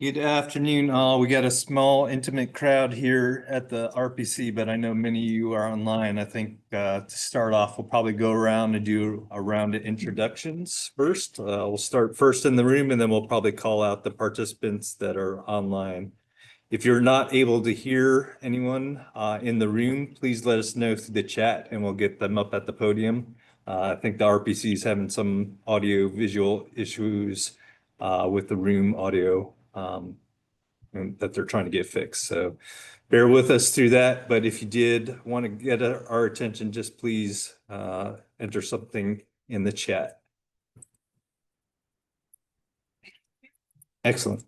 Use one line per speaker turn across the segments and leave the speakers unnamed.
Good afternoon, all. We got a small, intimate crowd here at the RPC, but I know many of you are online. I think to start off, we'll probably go around and do a round of introductions first. We'll start first in the room, and then we'll probably call out the participants that are online. If you're not able to hear anyone in the room, please let us know through the chat, and we'll get them up at the podium. I think the RPC is having some audio visual issues with the room audio and that they're trying to get fixed. So bear with us through that. But if you did want to get our attention, just please enter something in the chat. Excellent.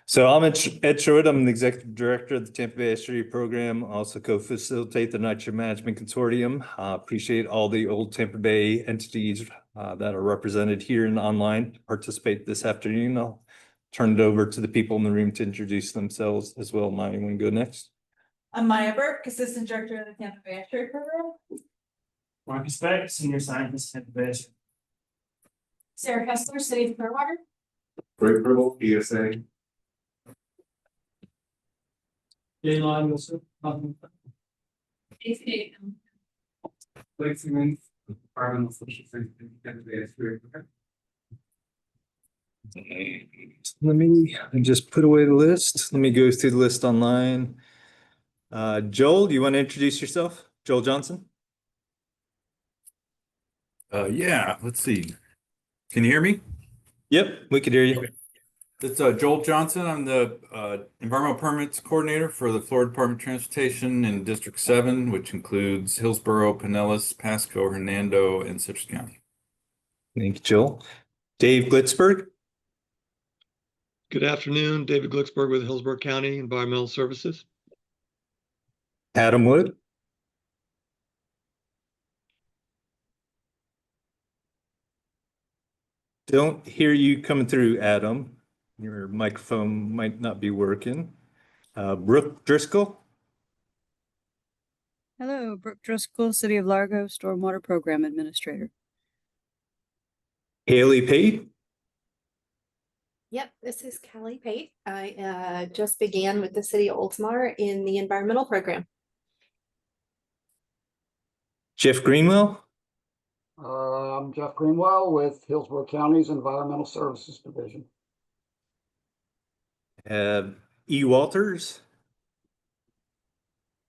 So I'm Ed Short. I'm the Executive Director of the Tampa Bay Estuary Program. I also co-facilitate the Nitrogen Management Consortium. Appreciate all the old Tampa Bay entities that are represented here and online to participate this afternoon. I'll turn it over to the people in the room to introduce themselves as well. Maya, you want to go next?
I'm Maya Burke, Assistant Director of the Tampa Bay Estuary Program.
Marcus Beck, Senior Scientist, Tampa Bay.
Sarah Kessler, City of Clearwater.
Greg Purple, ESA.
Jay Long, also.
Blake Simmons, Environmental Social Science, Tampa Bay Estuary.
Let me just put away the list. Let me go through the list online. Joel, do you want to introduce yourself? Joel Johnson?
Yeah, let's see. Can you hear me?
Yep, we could hear you.
Okay. It's Joel Johnson. I'm the Environmental Permits Coordinator for the Florida Department of Transportation in District 7, which includes Hillsborough, Pinellas, Pasco, Hernando, and Citrus County.
Thank you, Joel. Dave Glitzberg?
Good afternoon, David Glicksberg with Hillsborough County Environmental Services.
Adam Wood? Don't hear you coming through, Adam. Your microphone might not be working. Brooke Driscoll?
Hello, Brooke Driscoll, City of Largo Stormwater Program Administrator.
Haley Pate?
Yep, this is Callie Pate. I just began with the City of Oldsmar in the environmental program.
Jeff Greenwell?
I'm Jeff Greenwell with Hillsborough County's Environmental Services Division.
E. Walters?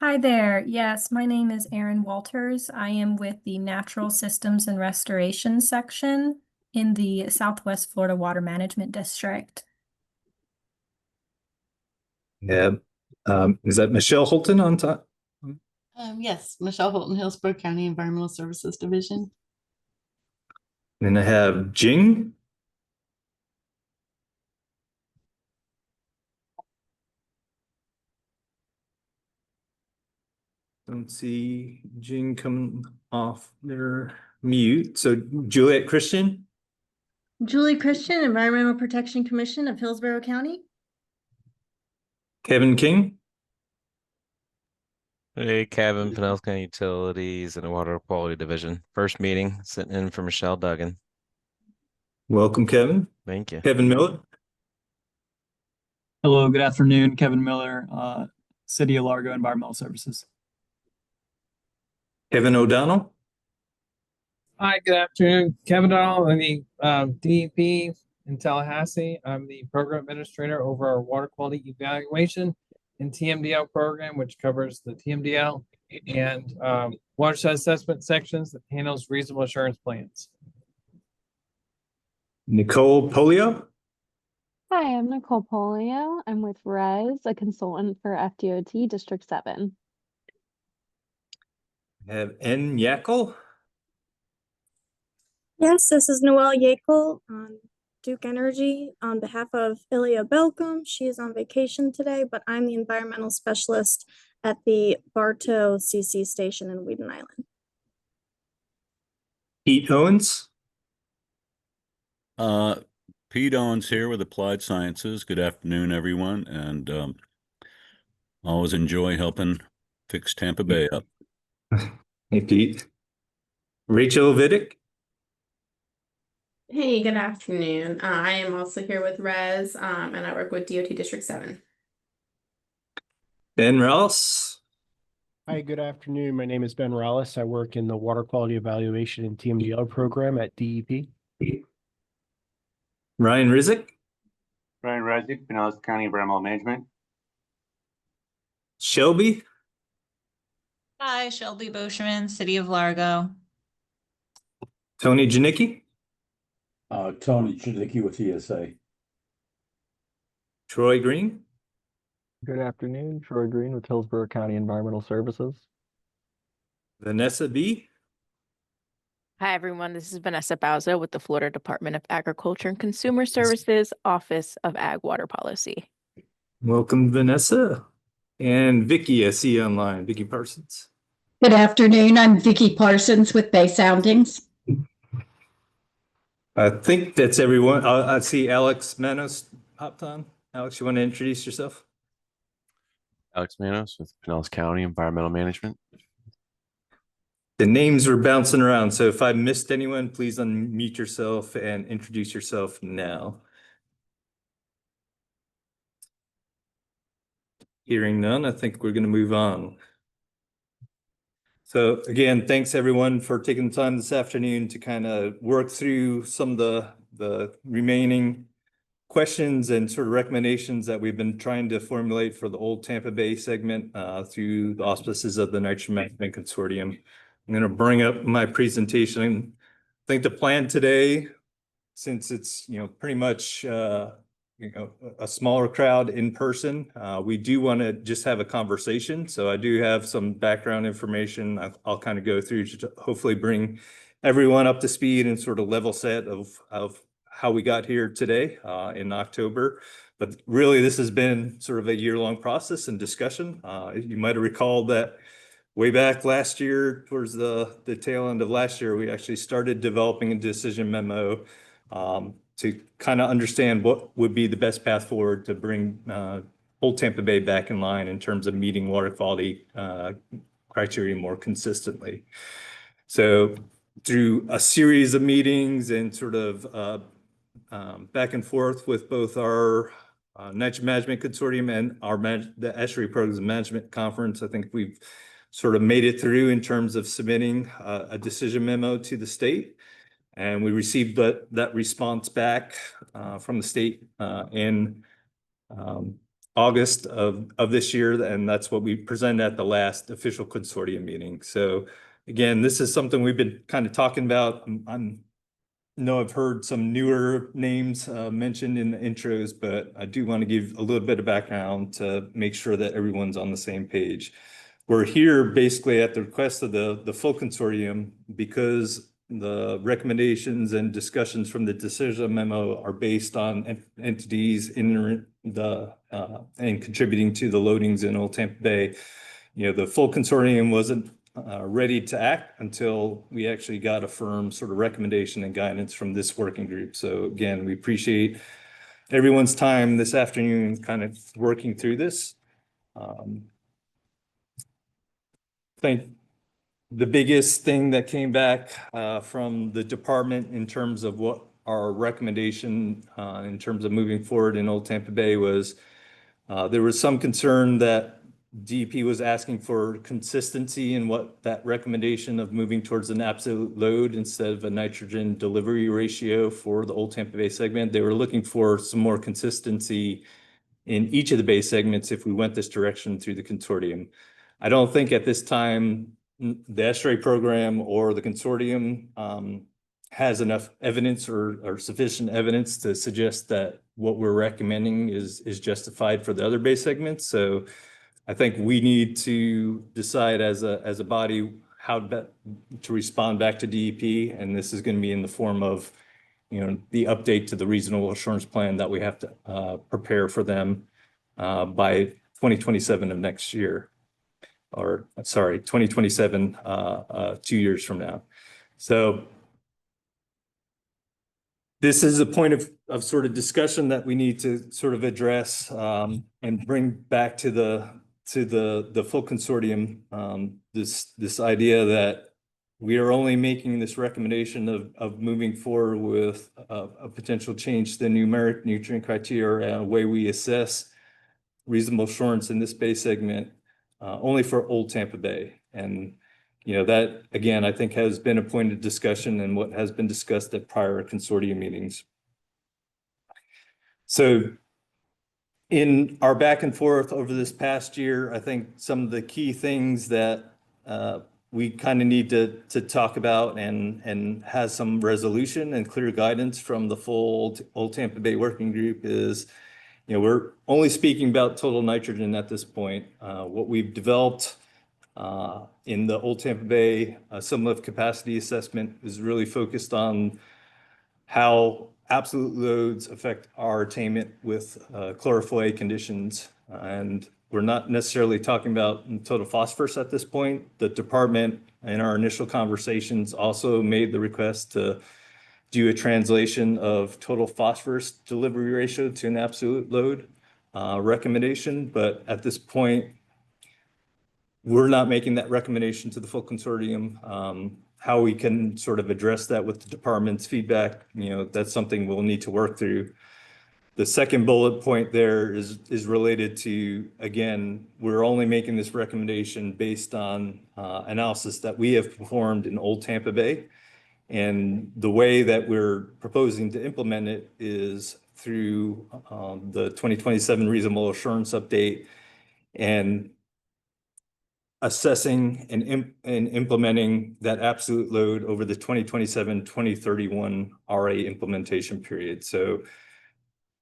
Hi there. Yes, my name is Erin Walters. I am with the Natural Systems and Restoration section in the Southwest Florida Water Management District.
Yeah. Is that Michelle Holton on top?
Yes, Michelle Holton, Hillsborough County Environmental Services Division.
Then I have Jing. Don't see Jing coming off their mute. So Juliet Christian.
Julie Christian, Environmental Protection Commission of Hillsborough County.
Kevin King.
Hey, Kevin, Pinellas County Utilities and the Water Quality Division. First meeting, sitting in for Michelle Duggan.
Welcome, Kevin.
Thank you.
Kevin Miller.
Hello, good afternoon. Kevin Miller, City of Largo Environmental Services.
Kevin O'Donnell.
Hi, good afternoon. Kevin O'Donnell, I'm the DEP in Tallahassee. I'm the program administrator over our water quality evaluation and TMDL program, which covers the TMDL and watershed assessment sections that handles reasonable assurance plans.
Nicole Polio.
Hi, I'm Nicole Polio. I'm with RES, a consultant for FDOT District 7.
I have N. Yackel.
Yes, this is Noelle Yakel on Duke Energy on behalf of Ilya Belcom. She is on vacation today, but I'm the environmental specialist at the Bartow CC station in Wheaton Island.
Pete Owens.
Pete Owens here with Applied Sciences. Good afternoon, everyone, and always enjoy helping fix Tampa Bay up.
Hey, Pete. Rachel Vidic.
Hey, good afternoon. I am also here with Rez, and I work with DOT District 7.
Ben Ross.
Hi, good afternoon. My name is Ben Rallis. I work in the Water Quality Evaluation and TMDL program at DEP.
Ryan Rizik.
Ryan Razik, Pinellas County Environmental Management.
Shelby.
Hi, Shelby Boschman, City of Largo.
Tony Janicki.
Tony Janicki with ESA.
Troy Green.
Good afternoon, Troy Green with Hillsborough County Environmental Services.
Vanessa B.
Hi, everyone. This is Vanessa Bauza with the Florida Department of Agriculture and Consumer Services, Office of Ag Water Policy.
Welcome, Vanessa. And Vicky, I see you online. Vicky Parsons.
Good afternoon. I'm Vicki Parsons with Bay Soundings.
I think that's everyone. I see Alex Manos hopped on. Alex, you want to introduce yourself?
Alex Manos with Pinellas County Environmental Management.
The names were bouncing around, so if I missed anyone, please unmute yourself and introduce yourself now. Hearing none, I think we're going to move on. So again, thanks everyone for taking the time this afternoon to kind of work through some of the remaining questions and sort of recommendations that we've been trying to formulate for the old Tampa Bay segment through the auspices of the Nitrogen Management Consortium. I'm going to bring up my presentation. I think the plan today, since it's pretty much a smaller crowd in person, we do want to just have a conversation. So I do have some background information I'll kind of go through to hopefully bring everyone up to speed and sort of level set of how we got here today in October. But really, this has been sort of a year-long process and discussion. You might have recalled that way back last year, towards the tail end of last year, we actually started developing a decision memo to kind of understand what would be the best path forward to bring Old Tampa Bay back in line in terms of meeting water quality criteria more consistently. So through a series of meetings and sort of back and forth with both our Nitrogen Management Consortium and the Estuary Programs Management Conference, I think we've sort of made it through in terms of submitting a decision memo to the state. And we received that response back from the state in August of this year. And that's what we presented at the last official consortium meeting. So again, this is something we've been kind of talking about. I know I've heard some newer names mentioned in the intros, but I do want to give a little bit of background to make sure that everyone's on the same page. We're here basically at the request of the full consortium because the recommendations and discussions from the decision memo are based on entities in and contributing to the loadings in Old Tampa Bay. The full consortium wasn't ready to act until we actually got a firm sort of recommendation and guidance from this working group. So again, we appreciate everyone's time this afternoon kind of working through this. I think the biggest thing that came back from the department in terms of what our recommendation in terms of moving forward in Old Tampa Bay was there was some concern that DEP was asking for consistency in what that recommendation of moving towards an absolute load instead of a nitrogen delivery ratio for the Old Tampa Bay segment. They were looking for some more consistency in each of the Bay segments if we went this direction through the consortium. I don't think at this time the estuary program or the consortium has enough evidence or sufficient evidence to suggest that what we're recommending is justified for the other Bay segments. So I think we need to decide as a body how to respond back to DEP, and this is going to be in the form of the update to the reasonable assurance plan that we have to prepare for them by 2027 of next year. Or sorry, 2027, 2 years from now. So this is a point of sort of discussion that we need to sort of address and bring back to the full consortium. This idea that we are only making this recommendation of moving forward with a potential change to the numeric nutrient criteria and a way we assess reasonable assurance in this bay segment only for Old Tampa Bay. And, you know, that, again, I think has been a point of discussion and what has been discussed at prior consortium meetings. So in our back and forth over this past year, I think some of the key things that we kind of need to talk about and has some resolution and clear guidance from the full Old Tampa Bay Working Group is, you know, we're only speaking about total nitrogen at this point. What we've developed in the Old Tampa Bay summative capacity assessment is really focused on how absolute loads affect our attainment with chlorophyll conditions. And we're not necessarily talking about total phosphorus at this point. The department in our initial conversations also made the request to do a translation of total phosphorus delivery ratio to an absolute load recommendation. But at this point, we're not making that recommendation to the full consortium. How we can sort of address that with the department's feedback, you know, that's something we'll need to work through. The second bullet point there is related to, again, we're only making this recommendation based on analysis that we have performed in Old Tampa Bay. And the way that we're proposing to implement it is through the 2027 reasonable assurance update and assessing and implementing that absolute load over the 2027-2031 RA implementation period. So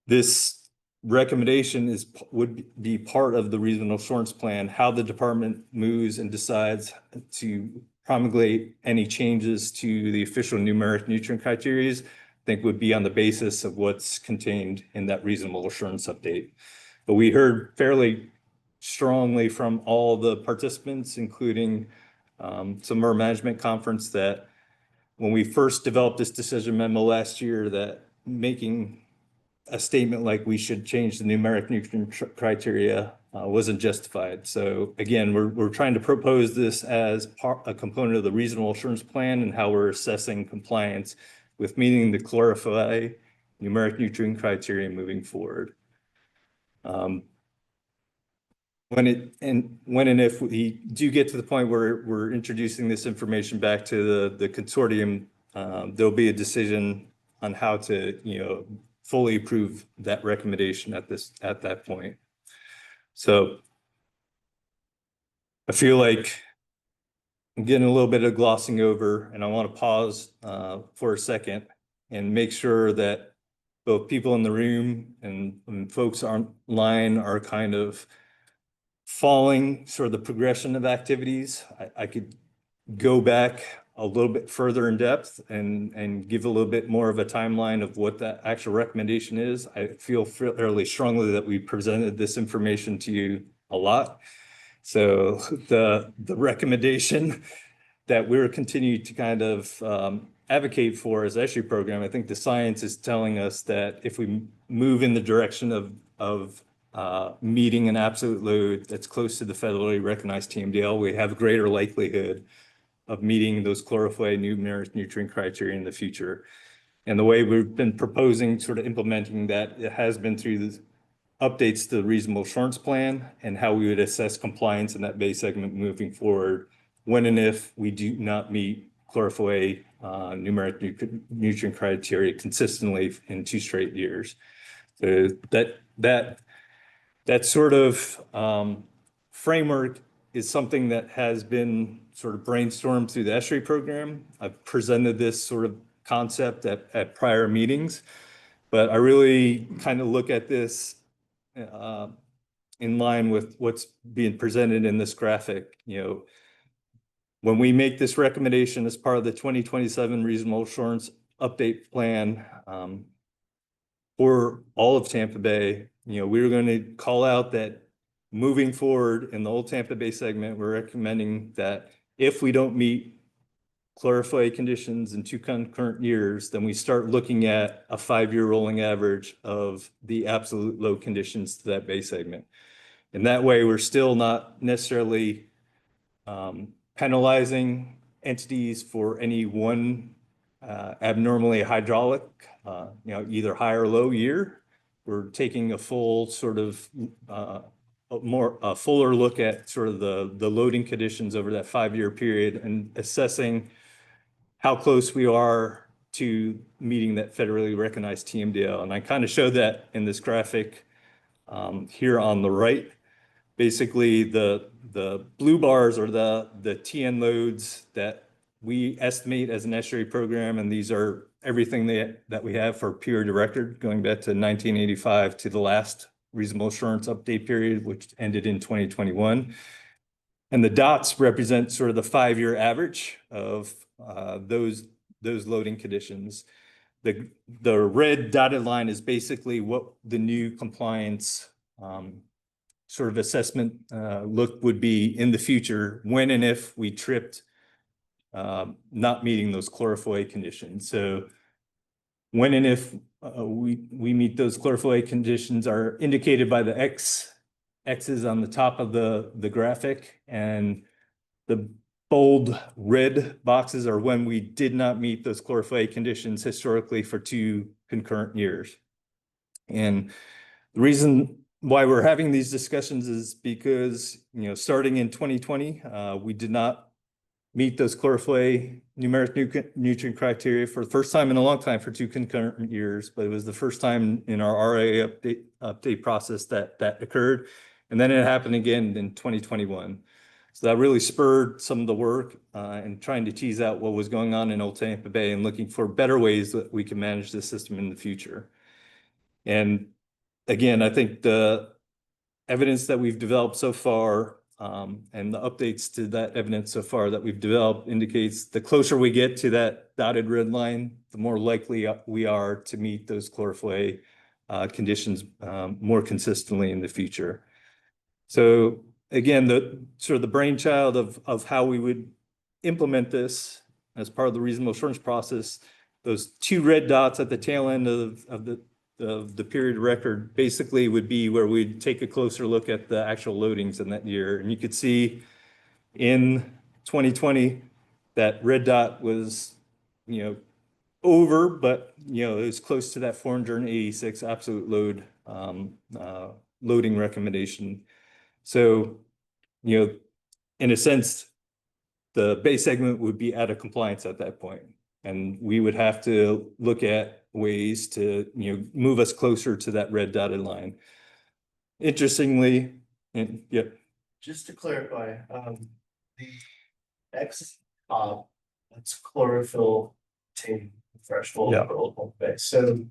this recommendation would be part of the reasonable assurance plan. How the department moves and decides to promulgate any changes to the official numeric nutrient criteria, I think would be on the basis of what's contained in that reasonable assurance update. But we heard fairly strongly from all the participants, including some of our management conference, that when we first developed this decision memo last year, that making a statement like we should change the numeric nutrient criteria wasn't justified. So again, we're trying to propose this as a component of the reasonable assurance plan and how we're assessing compliance with meeting the chlorophyll numeric nutrient criteria moving forward. When and if we do get to the point where we're introducing this information back to the consortium, there'll be a decision on how to, you know, fully approve that recommendation at that point. So I feel like I'm getting a little bit of glossing over, and I want to pause for a second and make sure that both people in the room and folks online are kind of following sort of the progression of activities. I could go back a little bit further in depth and give a little bit more of a timeline of what that actual recommendation is. I feel fairly strongly that we presented this information to you a lot. So the recommendation that we're continuing to kind of advocate for as ESHRI program, I think the science is telling us that if we move in the direction of meeting an absolute load that's close to the federally recognized TMDL, we have a greater likelihood of meeting those chlorophyll numeric nutrient criteria in the future. And the way we've been proposing sort of implementing that, it has been through the updates to the reasonable assurance plan and how we would assess compliance in that base segment moving forward when and if we do not meet chlorophyll numeric nutrient criteria consistently in 2 straight years. So that sort of framework is something that has been sort of brainstormed through the ESHRI program. I've presented this sort of concept at prior meetings, but I really kind of look at this in line with what's being presented in this graphic. You know, when we make this recommendation as part of the 2027 reasonable assurance update plan for all of Tampa Bay, you know, we're going to call out that moving forward in the Old Tampa Bay segment, we're recommending that if we don't meet chlorophyll conditions in 2 concurrent years, then we start looking at a 5-year rolling average of the absolute low conditions to that bay segment. And that way, we're still not necessarily penalizing entities for any one abnormally hydraulic, either high or low year. We're taking a full sort of a fuller look at sort of the loading conditions over that 5-year period and assessing how close we are to meeting that federally recognized TMDL. And I kind of showed that in this graphic here on the right. Basically, the blue bars are the TN loads that we estimate as an estuary program, and these are everything that we have for period of record going back to 1985 to the last reasonable assurance update period, which ended in 2021. And the dots represent sort of the 5-year average of those loading conditions. The red dotted line is basically what the new compliance sort of assessment look would be in the future when and if we tripped not meeting those chlorophyll A conditions. So when and if we meet those chlorophyll A conditions are indicated by the X's on the top of the graphic, and the bold red boxes are when we did not meet those chlorophyll A conditions historically for 2 concurrent years. And the reason why we're having these discussions is because, starting in 2020, we did not meet those chlorophyll A numeric nutrient criteria for the first time in a long time for 2 concurrent years, but it was the first time in our RA update process that occurred. And then it happened again in 2021. So that really spurred some of the work and trying to tease out what was going on in Old Tampa Bay and looking for better ways that we can manage this system in the future. And again, I think the evidence that we've developed so far and the updates to that evidence so far that we've developed indicates the closer we get to that dotted red line, the more likely we are to meet those chlorophyll A conditions more consistently in the future. So again, the sort of the brainchild of how we would implement this as part of the reasonable assurance process, those 2 red dots at the tail end of the period record basically would be where we'd take a closer look at the actual loadings in that year. And you could see in 2020, that red dot was, over, but, it was close to that 486 absolute load loading recommendation. So, in a sense, the base segment would be out of compliance at that point. And we would have to look at ways to, move us closer to that red dotted line. Interestingly, and
Just to clarify, the X that's chlorophyll obtained threshold
Yeah.
for Old Tampa Bay. So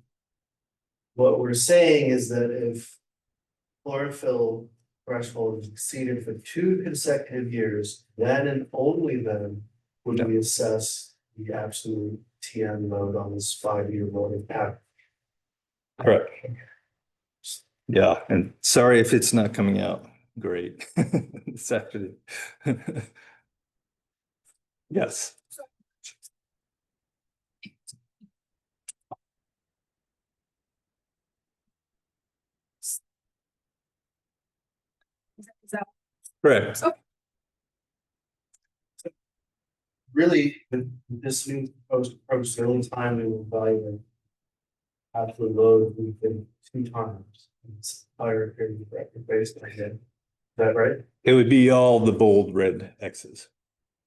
what we're saying is that if chlorophyll threshold is exceeded for 2 consecutive years, then and only then would we assess the absolute TN load on this 5-year loading pattern.
Correct. Yeah, and sorry if it's not coming out great this afternoon. Yes.
Is that
Correct.
okay?
Really, with this new approach, the only time we will evaluate absolute load we've been 2 times in this entire period of record based on it. Is that right?
It would be all the bold red X's.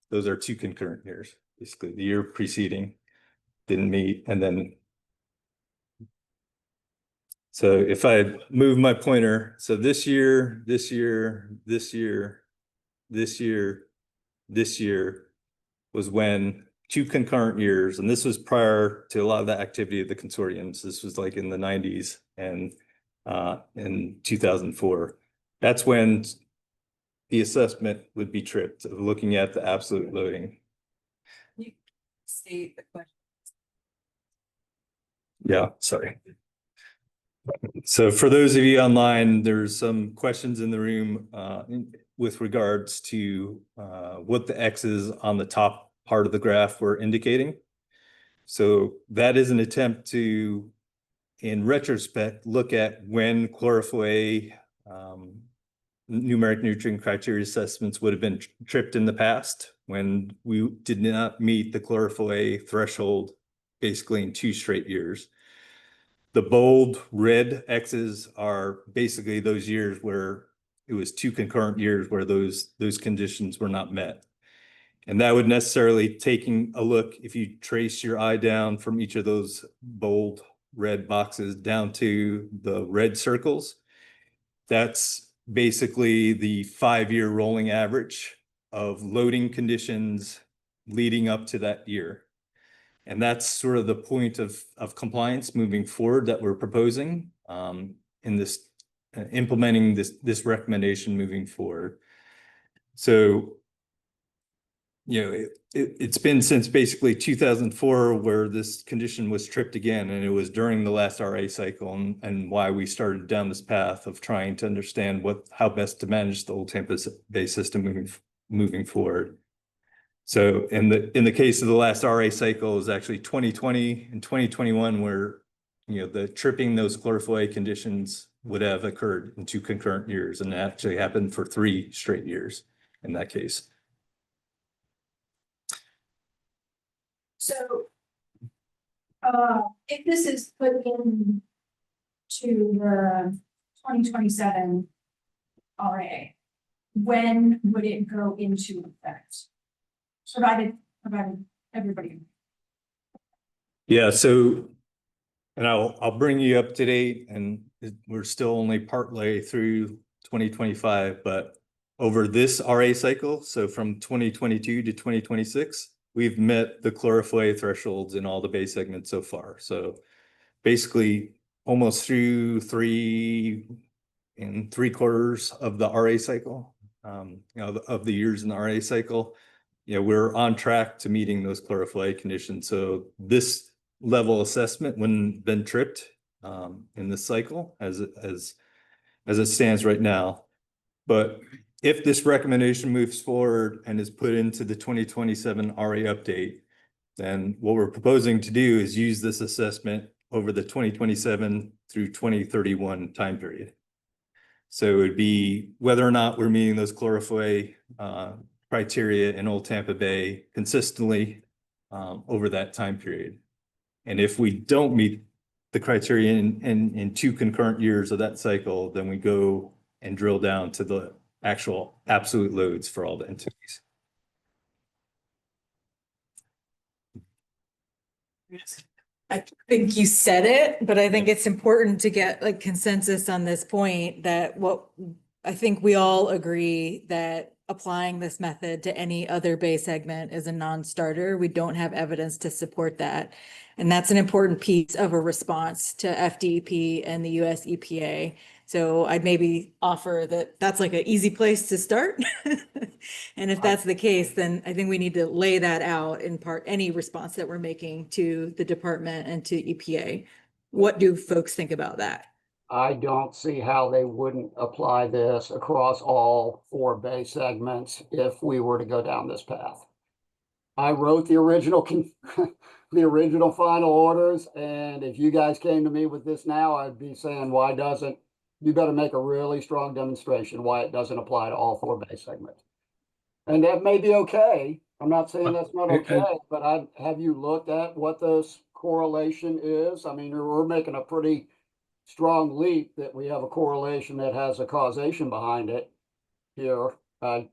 Those are 2 concurrent years. Basically, the year preceding didn't meet, and then. So if I move my pointer, so this year, this year, this year, this year, this year was when 2 concurrent years, and this was prior to a lot of the activity of the consortiums. This was like in the 90s and in 2004. That's when the assessment would be tripped, of looking at the absolute loading.
You state the question.
Yeah, sorry. So for those of you online, there's some questions in the room with regards to what the X's on the top part of the graph were indicating. So that is an attempt to, in retrospect, look at when chlorophyll A numeric nutrient criteria assessments would have been tripped in the past when we did not meet the chlorophyll A threshold basically in 2 straight years. The bold red X's are basically those years where it was 2 concurrent years where those conditions were not met. And that would necessarily, taking a look, if you trace your eye down from each of those bold red boxes down to the red circles, that's basically the 5-year rolling average of loading conditions leading up to that year. And that's sort of the point of compliance moving forward that we're proposing in this implementing this recommendation moving forward. So, you know, it's been since basically 2004 where this condition was tripped again, and it was during the last RA cycle, and why we started down this path of trying to understand how best to manage the old Tampa Bay system moving forward. So in the case of the last RA cycle is actually 2020 and 2021 where, you know, the tripping those chlorophyll A conditions would have occurred in 2 concurrent years, and it actually happened for 3 straight years in that case.
So, if this is put in to the 2027 RA, when would it go into effect? Provided everybody.
Yeah, so, and I'll bring you up to date, and we're still only partway through 2025, but over this RA cycle, so from 2022 to 2026, we've met the chlorophyll A thresholds in all the bay segments so far. So basically almost through 3 3/4 of the RA cycle, you know, of the years in the RA cycle, you know, we're on track to meeting those chlorophyll A conditions. So this level assessment wouldn't been tripped in this cycle as it stands right now. But if this recommendation moves forward and is put into the 2027 RA update, then what we're proposing to do is use this assessment over the 2027 through 2031 time period. So it would be whether or not we're meeting those chlorophyll A criteria in Old Tampa Bay consistently over that time period. And if we don't meet the criteria in 2 concurrent years of that cycle, then we go and drill down to the actual absolute loads for all the entities.
I think you said it, but I think it's important to get like consensus on this point that I think we all agree that applying this method to any other bay segment is a non-starter. We don't have evidence to support that. And that's an important piece of a response to FDEP and the US EPA. So I'd maybe offer that that's like an easy place to start. And if that's the case, then I think we need to lay that out in part, any response that we're making to the department and to EPA. What do folks think about that?
I don't see how they wouldn't apply this across all 4 bay segments if we were to go down this path. I wrote the original the original final orders, and if you guys came to me with this now, I'd be saying, why doesn't you better make a really strong demonstration why it doesn't apply to all 4 bay segments. And that may be okay. I'm not saying that's not okay, but have you looked at what this correlation is? I mean, we're making a pretty strong leap that we have a correlation that has a causation behind it here. I'd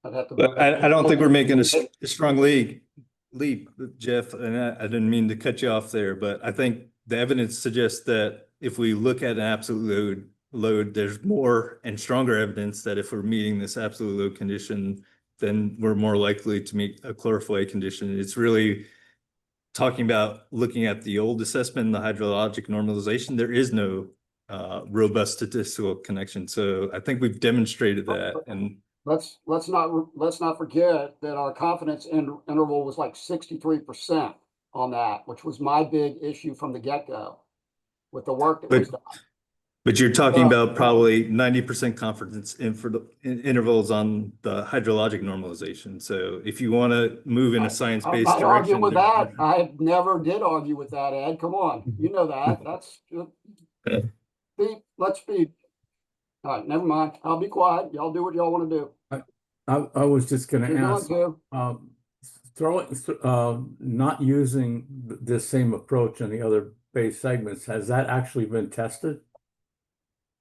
have to.
But I don't think we're making a strong leap, Jeff, and I didn't mean to cut you off there, but I think the evidence suggests that if we look at an absolute load, there's more and stronger evidence that if we're meeting this absolute load condition, then we're more likely to meet a chlorophyll A condition. It's really talking about looking at the old assessment and the hydrologic normalization. There is no robust statistical connection. So I think we've demonstrated that. And
let's not forget that our confidence interval was like 63% on that, which was my big issue from the get-go with the work that was done.
But you're talking about probably 90% confidence intervals on the hydrologic normalization. So if you want to move in a science-based direction,
argue with that. I never did argue with that, Ed. Come on, you know that. That's let's be All right, never mind. I'll be quiet. Y'all do what y'all want to do.
I was just gonna
You're going
ask,
to.
not using this same approach on the other base segments, has that actually been tested?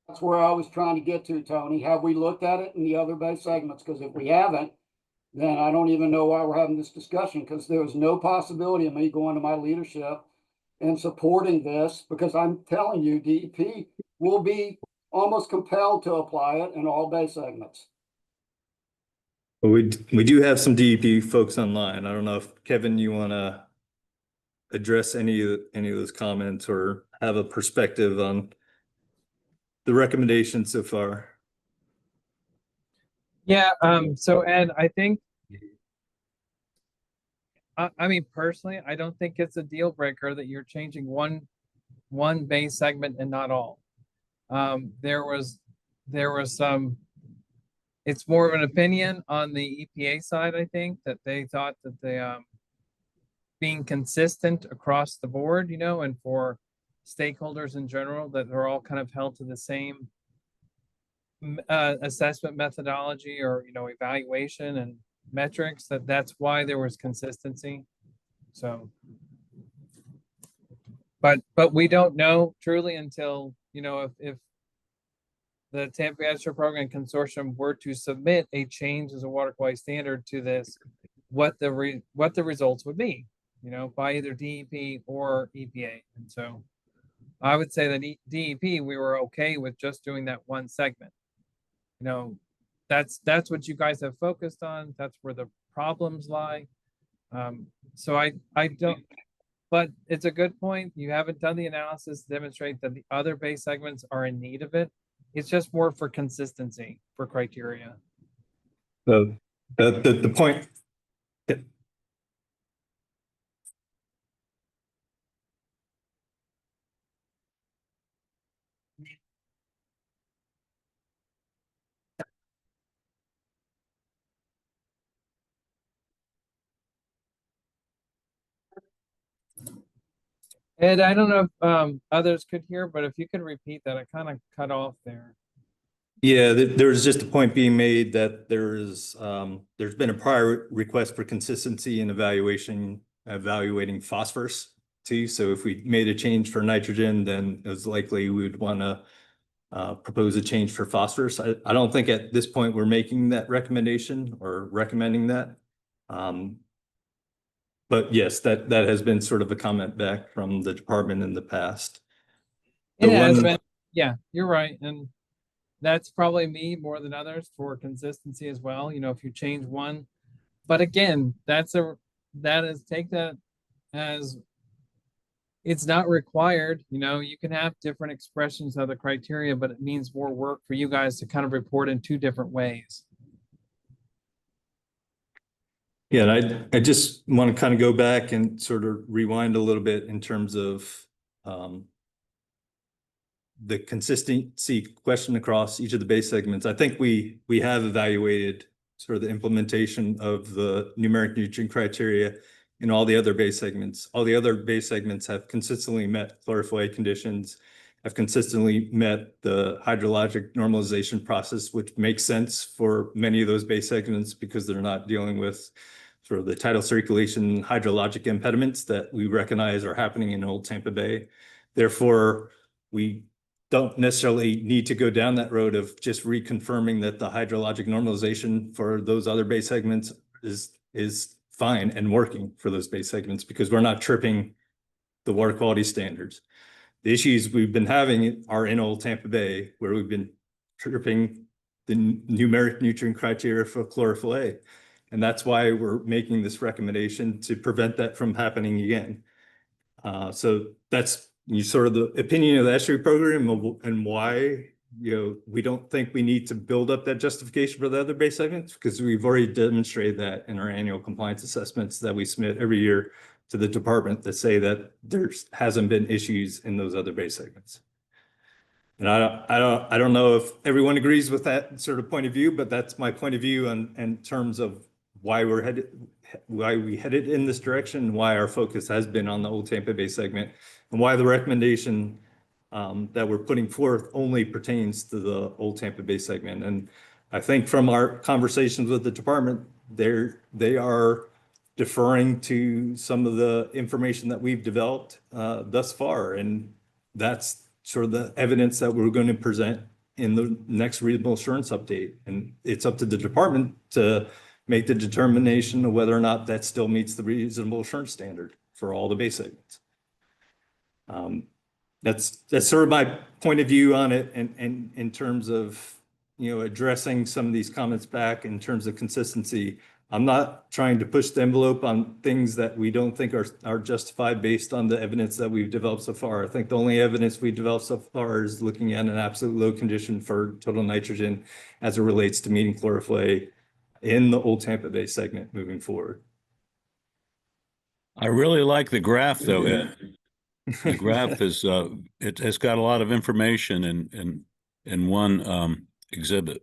That's where I was trying to get to, Tony. Have we looked at it in the other base segments? Because if we haven't, then I don't even know why we're having this discussion, because there is no possibility of me going to my leadership and supporting this, because I'm telling you, DEP will be almost compelled to apply it in all base segments.
But we do have some DEP folks online. I don't know if Kevin, you want to address any of those comments or have a perspective on the recommendations so far.
Yeah, so Ed, I think, I mean, personally, I don't think it's a deal breaker that you're changing one base segment and not all. There was some, it's more of an opinion on the EPA side, I think, that they thought that they, being consistent across the board, and for stakeholders in general, that they're all kind of held to the same assessment methodology or, evaluation and metrics, that's why there was consistency. So, but we don't know truly until, if the Tampa Edge Program Consortium were to submit a change as a water quality standard to this, what the results would be, by either DEP or EPA. And so I would say that DEP, we were okay with just doing that one segment. That's what you guys have focused on. That's where the problems lie. So I don't, but it's a good point. You haven't done the analysis to demonstrate that the other base segments are in need of it. It's just more for consistency for criteria.
The point.
And I don't know if others could hear, but if you could repeat that, I kind of cut off there.
Yeah, there's just a point being made that there's been a prior request for consistency in evaluating phosphorus too. So if we made a change for nitrogen, then it's likely we would want to propose a change for phosphorus. I don't think at this point we're making that recommendation or recommending that. But yes, that has been sort of a comment back from the department in the past.
It has been, yeah, you're right. And that's probably me more than others for consistency as well. If you change one, but again, take that as it's not required. You can have different expressions of the criteria, but it means more work for you guys to kind of report in two different ways.
Yeah, and I just want to kind of go back and sort of rewind a little bit in terms of the consistency question across each of the base segments. I think we have evaluated sort of the implementation of the numeric nutrient criteria in all the other base segments. All the other base segments have consistently met chlorophyll conditions, have consistently met the hydrologic normalization process, which makes sense for many of those base segments because they're not dealing with sort of the tidal circulation hydrologic impediments that we recognize are happening in Old Tampa Bay. Therefore, we don't necessarily need to go down that road of just reconfirming that the hydrologic normalization for those other base segments is fine and working for those base segments because we're not tripping the water quality standards. The issues we've been having are in Old Tampa Bay, where we've been tripping the numeric nutrient criteria for chlorophyll A. And that's why we're making this recommendation to prevent that from happening again. So that's sort of the opinion of the estuary program and why we don't think we need to build up that justification for the other base segments because we've already demonstrated that in our annual compliance assessments that we submit every year to the department that say that there hasn't been issues in those other base segments. And I don't know if everyone agrees with that sort of point of view, but that's my point of view in terms of why we headed in this direction, and why our focus has been on the Old Tampa Bay segment, and why the recommendation that we're putting forth only pertains to the Old Tampa Bay segment. And I think from our conversations with the department, they are deferring to some of the information that we've developed thus far. And that's sort of the evidence that we're going to present in the next reasonable assurance update. And it's up to the department to make the determination of whether or not that still meets the reasonable assurance standard for all the base segments. That's sort of my point of view on it, and in terms of, you know, addressing some of these comments back in terms of consistency. I'm not trying to push the envelope on things that we don't think are justified based on the evidence that we've developed so far. I think the only evidence we developed so far is looking at an absolute low condition for total nitrogen as it relates to meeting chlorophyll in the Old Tampa Bay segment moving forward.
I really like the graph though, Ed. The graph is it has got a lot of information in one exhibit.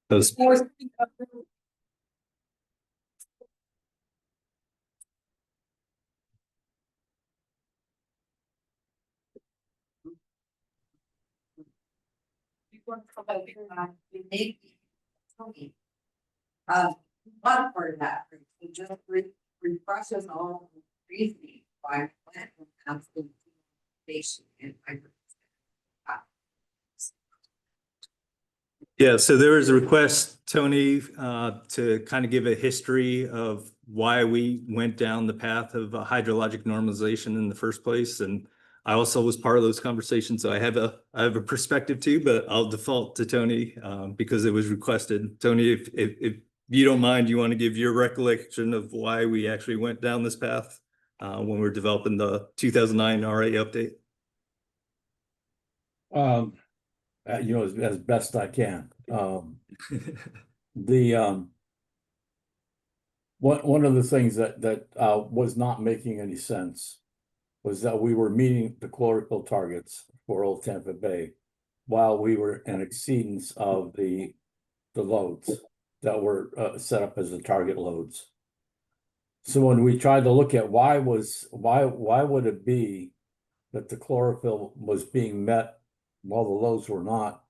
Those
one part of that, we just reprocess all the reasoning by plant absolute foundation and
Yeah, so there was a request, Tony, to kind of give a history of why we went down the path of hydrologic normalization in the first place. And I also was part of those conversations, so I have a perspective too, but I'll default to Tony because it was requested. Tony, if you don't mind, you want to give your recollection of why we actually went down this path when we were developing the 2009 RA update?
You know, as best I can. One of the things that was not making any sense was that we were meeting the chlorophyll targets for Old Tampa Bay while we were in exceedance of the loads that were set up as the target loads. So when we tried to look at why would it be that the chlorophyll was being met while the loads were not,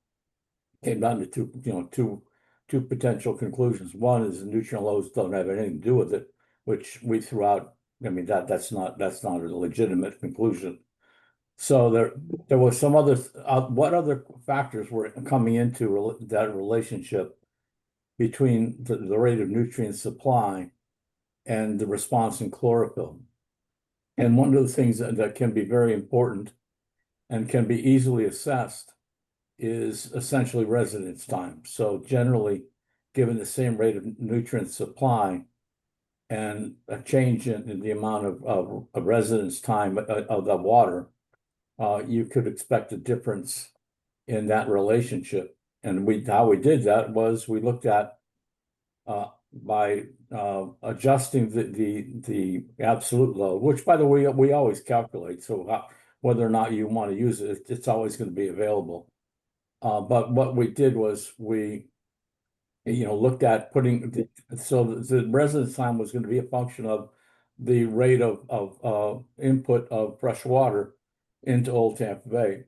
came down to two potential conclusions. One is the nutrient loads don't have anything to do with it, which we threw out. I mean, that's not a legitimate conclusion. So there was some other what other factors were coming into that relationship between the rate of nutrient supply and the response in chlorophyll. And one of the things that can be very important and can be easily assessed is essentially residence time. So generally, given the same rate of nutrient supply and a change in the amount of residence time of the water, you could expect a difference in that relationship. And how we did that was we looked at by adjusting the absolute load, which by the way, we always calculate. So whether or not you want to use it, it's always going to be available. But what we did was we, looked at putting the residence time was going to be a function of the rate of input of fresh water into Old Tampa Bay,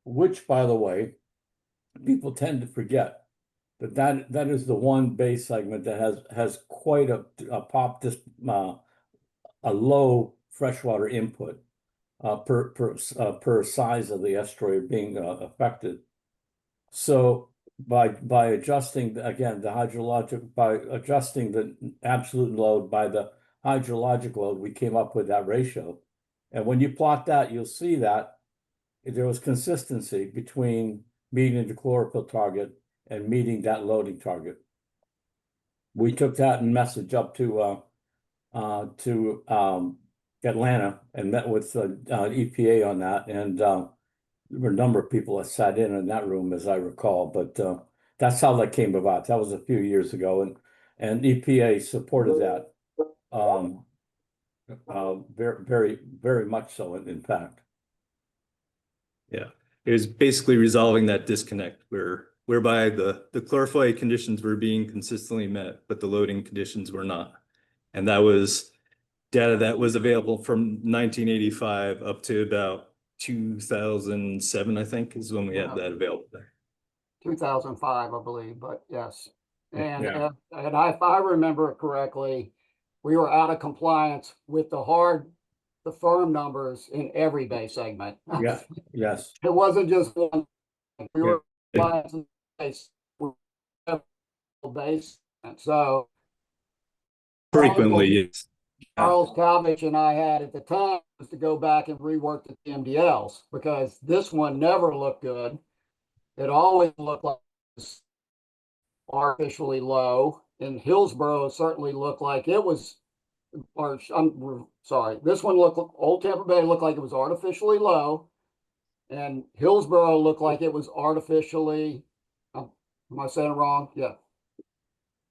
which, by the way, people tend to forget that is the one base segment that has quite a low freshwater input per size of the estuary being affected. So by adjusting again by adjusting the absolute load by the hydrologic load, we came up with that ratio. And when you plot that, you'll see that there was consistency between meeting the chlorophyll target and meeting that loading target. We took that and message up to Atlanta and met with EPA on that, and there were a number of people that sat in that room, as I recall. But that's how that came about. That was a few years ago, and EPA supported that very, very, very much so. In fact,
yeah, it was basically resolving that disconnect whereby the chlorophyll conditions were being consistently met, but the loading conditions were not. And that was data that was available from 1985 up to about 2007, I think, is when we had that available.
2005, I believe, but yes. And,
Yeah.
if I remember it correctly, we were out of compliance with the firm numbers in every bay segment.
Yeah, yes.
It wasn't just one. We were in compliance with base. Base. And so
Frequently, yes.
Charles Calvich and I had at the time was to go back and rework the TMDLs because this one never looked good. It always looked like it was artificially low, and Hillsborough certainly looked like it was. Or I'm sorry, this one Old Tampa Bay looked like it was artificially low, and Hillsborough looked like it was artificially. Am I saying it wrong? Yeah.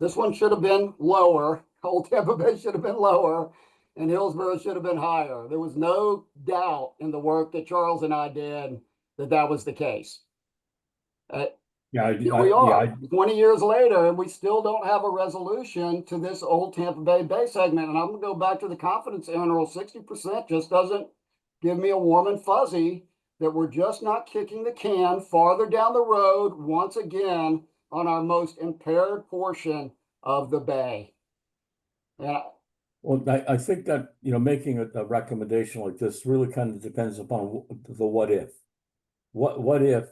This one should have been lower. Old Tampa Bay should have been lower, and Hillsborough should have been higher. There was no doubt in the work that Charles and I did that that was the case. Here we are 20 years later, and we still don't have a resolution to this Old Tampa Bay segment. And I'm going to go back to the confidence interval. 60% just doesn't give me a warm and fuzzy that we're just not kicking the can farther down the road once again on our most impaired portion of the bay.
Well, I think that, making a recommendation like this really kind of depends upon the what if. What if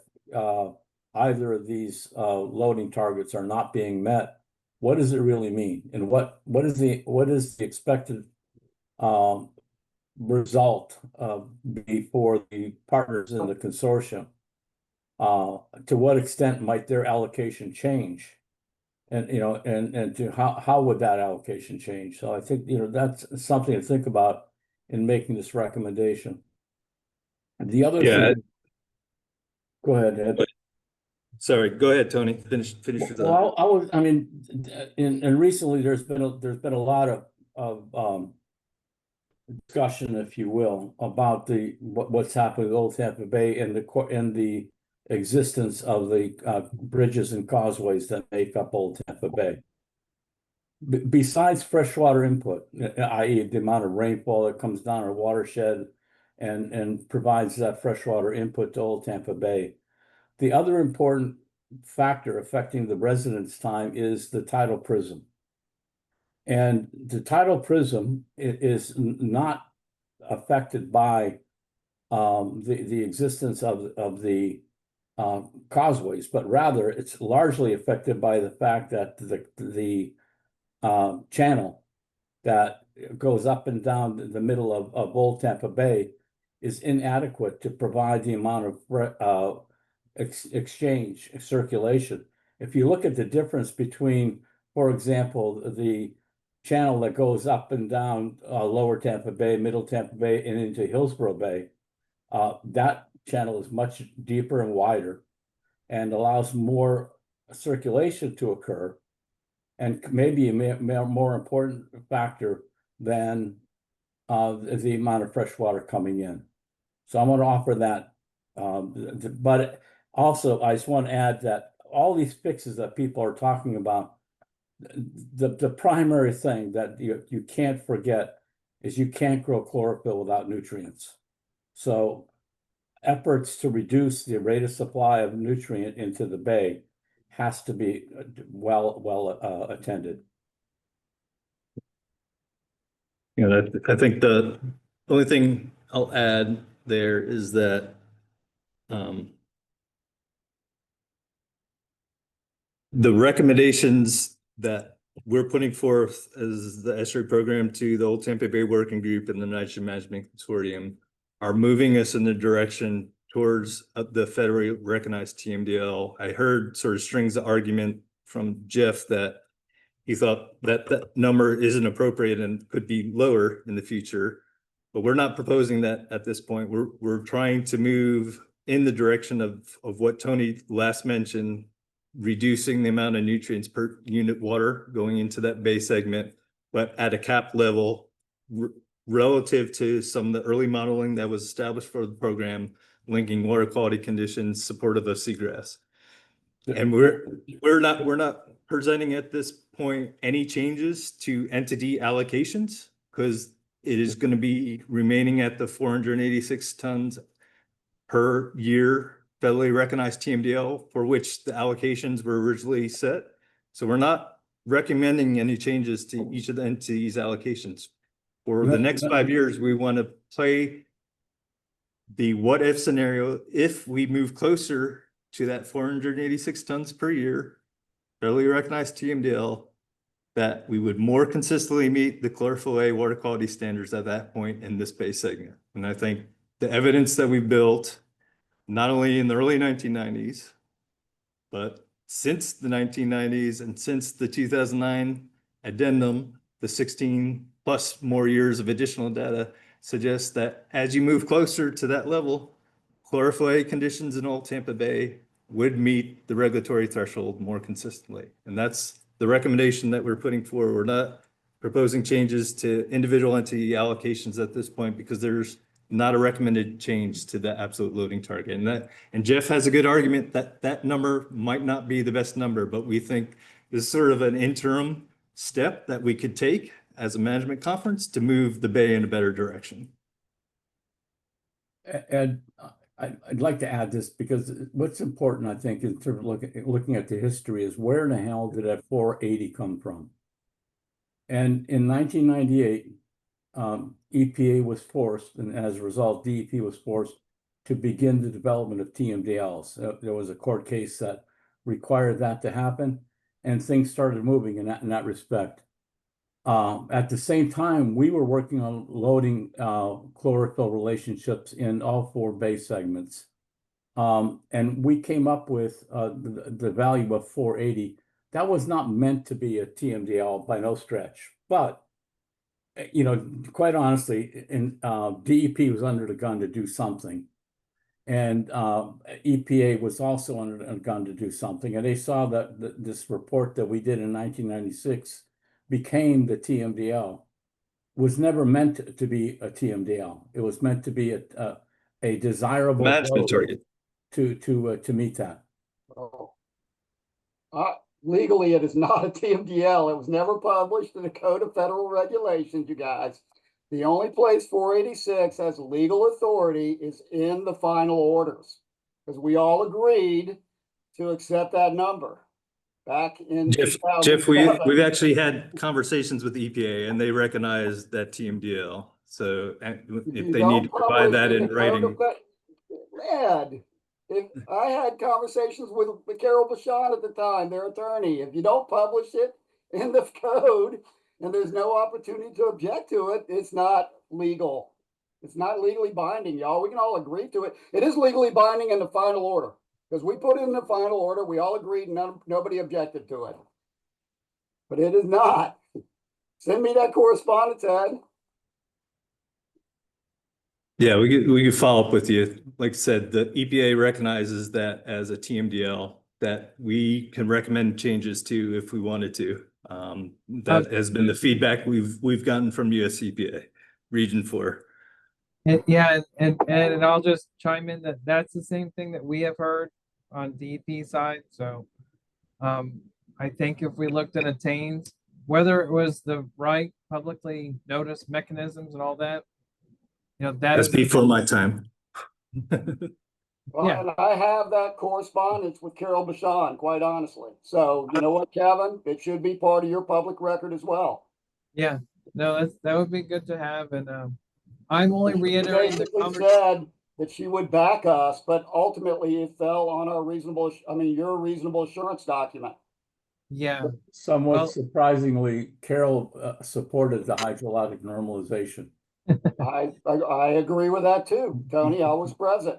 either of these loading targets are not being met? What does it really mean? And what is the expected result be for the partners in the consortium? To what extent might their allocation change? And and to how would that allocation change? So I think that's something to think about in making this recommendation. The other thing, go ahead, Ed.
Sorry, go ahead, Tony. Finish your thought.
Well, and recently there's been a lot of discussion, if you will, about what's happening with Old Tampa Bay and the existence of the bridges and causeways that make up Old Tampa Bay. Besides freshwater input, i.e. the amount of rainfall that comes down our watershed and provides that freshwater input to Old Tampa Bay, the other important factor affecting the residents' time is the tidal prism. And the tidal prism is not affected by the existence of the causeways, but rather it's largely affected by the fact that the channel that goes up and down the middle of Old Tampa Bay is inadequate to provide the amount of exchange circulation. If you look at the difference between, for example, the channel that goes up and down lower Tampa Bay, middle Tampa Bay, and into Hillsborough Bay, that channel is much deeper and wider and allows more circulation to occur, and maybe a more important factor than the amount of fresh water coming in. So I'm going to offer that. But also, I just want to add that all these fixes that people are talking about, the primary thing that you can't forget is you can't grow chlorophyll without nutrients. So efforts to reduce the rate of supply of nutrient into the bay has to be well attended.
I think the only thing I'll add there is that the recommendations that we're putting forth as the ESSER program to the Old Tampa Bay Working Group and the Nitrogen Management Consortium are moving us in the direction towards the federally recognized TMDL. I heard sort of strings of argument from Jeff that he thought that that number isn't appropriate and could be lower in the future, but we're not proposing that at this point. We're trying to move in the direction of what Tony last mentioned, reducing the amount of nutrients per unit water going into that bay segment, but at a cap level relative to some of the early modeling that was established for the program, linking water quality conditions supportive of seagrass. And we're not presenting at this point any changes to entity allocations, because it is going to be remaining at the 486 tons per year federally recognized TMDL for which the allocations were originally set. So we're not recommending any changes to each of the entities' allocations. For the next 5 years, we want to play the what if scenario. If we move closer to that 486 tons per year, federally recognized TMDL, that we would more consistently meet the chlorophyll A water quality standards at that point in this base segment. And I think the evidence that we built, not only in the early 1990s, but since the 1990s and since the 2009 addendum, the 16 plus more years of additional data suggests that as you move closer to that level, chlorophyll A conditions in Old Tampa Bay would meet the regulatory threshold more consistently. And that's the recommendation that we're putting forward. We're not proposing changes to individual entity allocations at this point because there's not a recommended change to the absolute loading target. And Jeff has a good argument that that number might not be the best number, but we think this is sort of an interim step that we could take as a management conference to move the Bay in a better direction.
And I'd like to add this because what's important, I think, in terms of looking at the history is where in the hell did that 480 come from? And in 1998, EPA was forced, and as a result, DEP was forced to begin the development of TMDLs. There was a court case that required that to happen, and things started moving in that respect. At the same time, we were working on loading chlorophyll relationships in all 4 bay segments. And we came up with the value of 480. That was not meant to be a TMDL by no stretch. But, you know, quite honestly, DEP was under the gun to do something. And EPA was also under the gun to do something. And they saw that this report that we did in 1996 became the TMDL, was never meant to be a TMDL. It was meant to be a desirable
management target
to meet that.
Oh. Legally, it is not a TMDL. It was never published in the Code of Federal Regulations, you guys. The only place 486 has legal authority is in the final orders, because we all agreed to accept that number. Back in
Jeff, we've actually had conversations with the EPA and they recognize that TMDL. So if they need to provide that in writing.
Ed, if I had conversations with Carol Bashan at the time, their attorney, if you don't publish it in the code and there's no opportunity to object to it, it's not legal. It's not legally binding, y'all. We can all agree to it. It is legally binding in the final order. Because we put it in the final order, we all agreed, and nobody objected to it. But it is not. Send me that correspondence, Ed.
Yeah, we could follow up with you. Like I said, the EPA recognizes that as a TMDL that we can recommend changes to if we wanted to. That has been the feedback we've gotten from US EPA, Region 4.
Yeah, and I'll just chime in that that's the same thing that we have heard on DEP side. So I think if we looked at attains, whether it was the right publicly noticed mechanisms and all that, you know,
that's before my time.
Well, yeah. And I have that correspondence with Carol Bashan, quite honestly. So you know what, Kevin? It should be part of your public record as well.
Yeah, no, that would be good to have. And I'm only reiterating the
conversation. Said that she would back us, but ultimately it fell on our your reasonable assurance document.
Yeah.
Somewhat surprisingly, Carol supported the hydrologic normalization.
I agree with that too, Tony. I was present.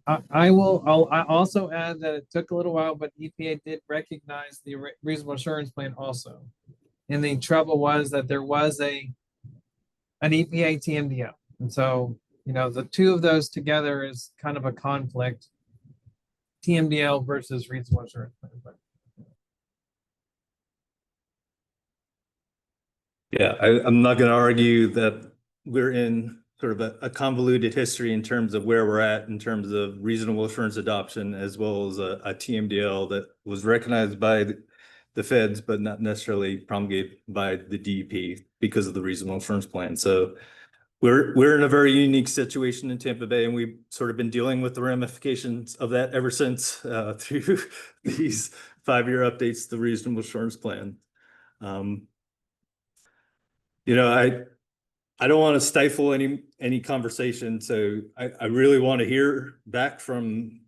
I'll also add that it took a little while, but EPA did recognize the reasonable assurance plan also. And the trouble was that there was an EPA TMDL. And so, you know, the two of those together is kind of a conflict. TMDL versus reasonable assurance plan.
Yeah, I'm not going to argue that we're in sort of a convoluted history in terms of where we're at in terms of reasonable assurance adoption, as well as a TMDL that was recognized by the feds, but not necessarily promulgated by the DEP. because of the reasonable insurance plan. So we're in a very unique situation in Tampa Bay, and we've sort of been dealing with the ramifications of that ever since through these 5-year updates to the reasonable insurance plan. You know, I don't want to stifle any conversation, so I really want to hear back from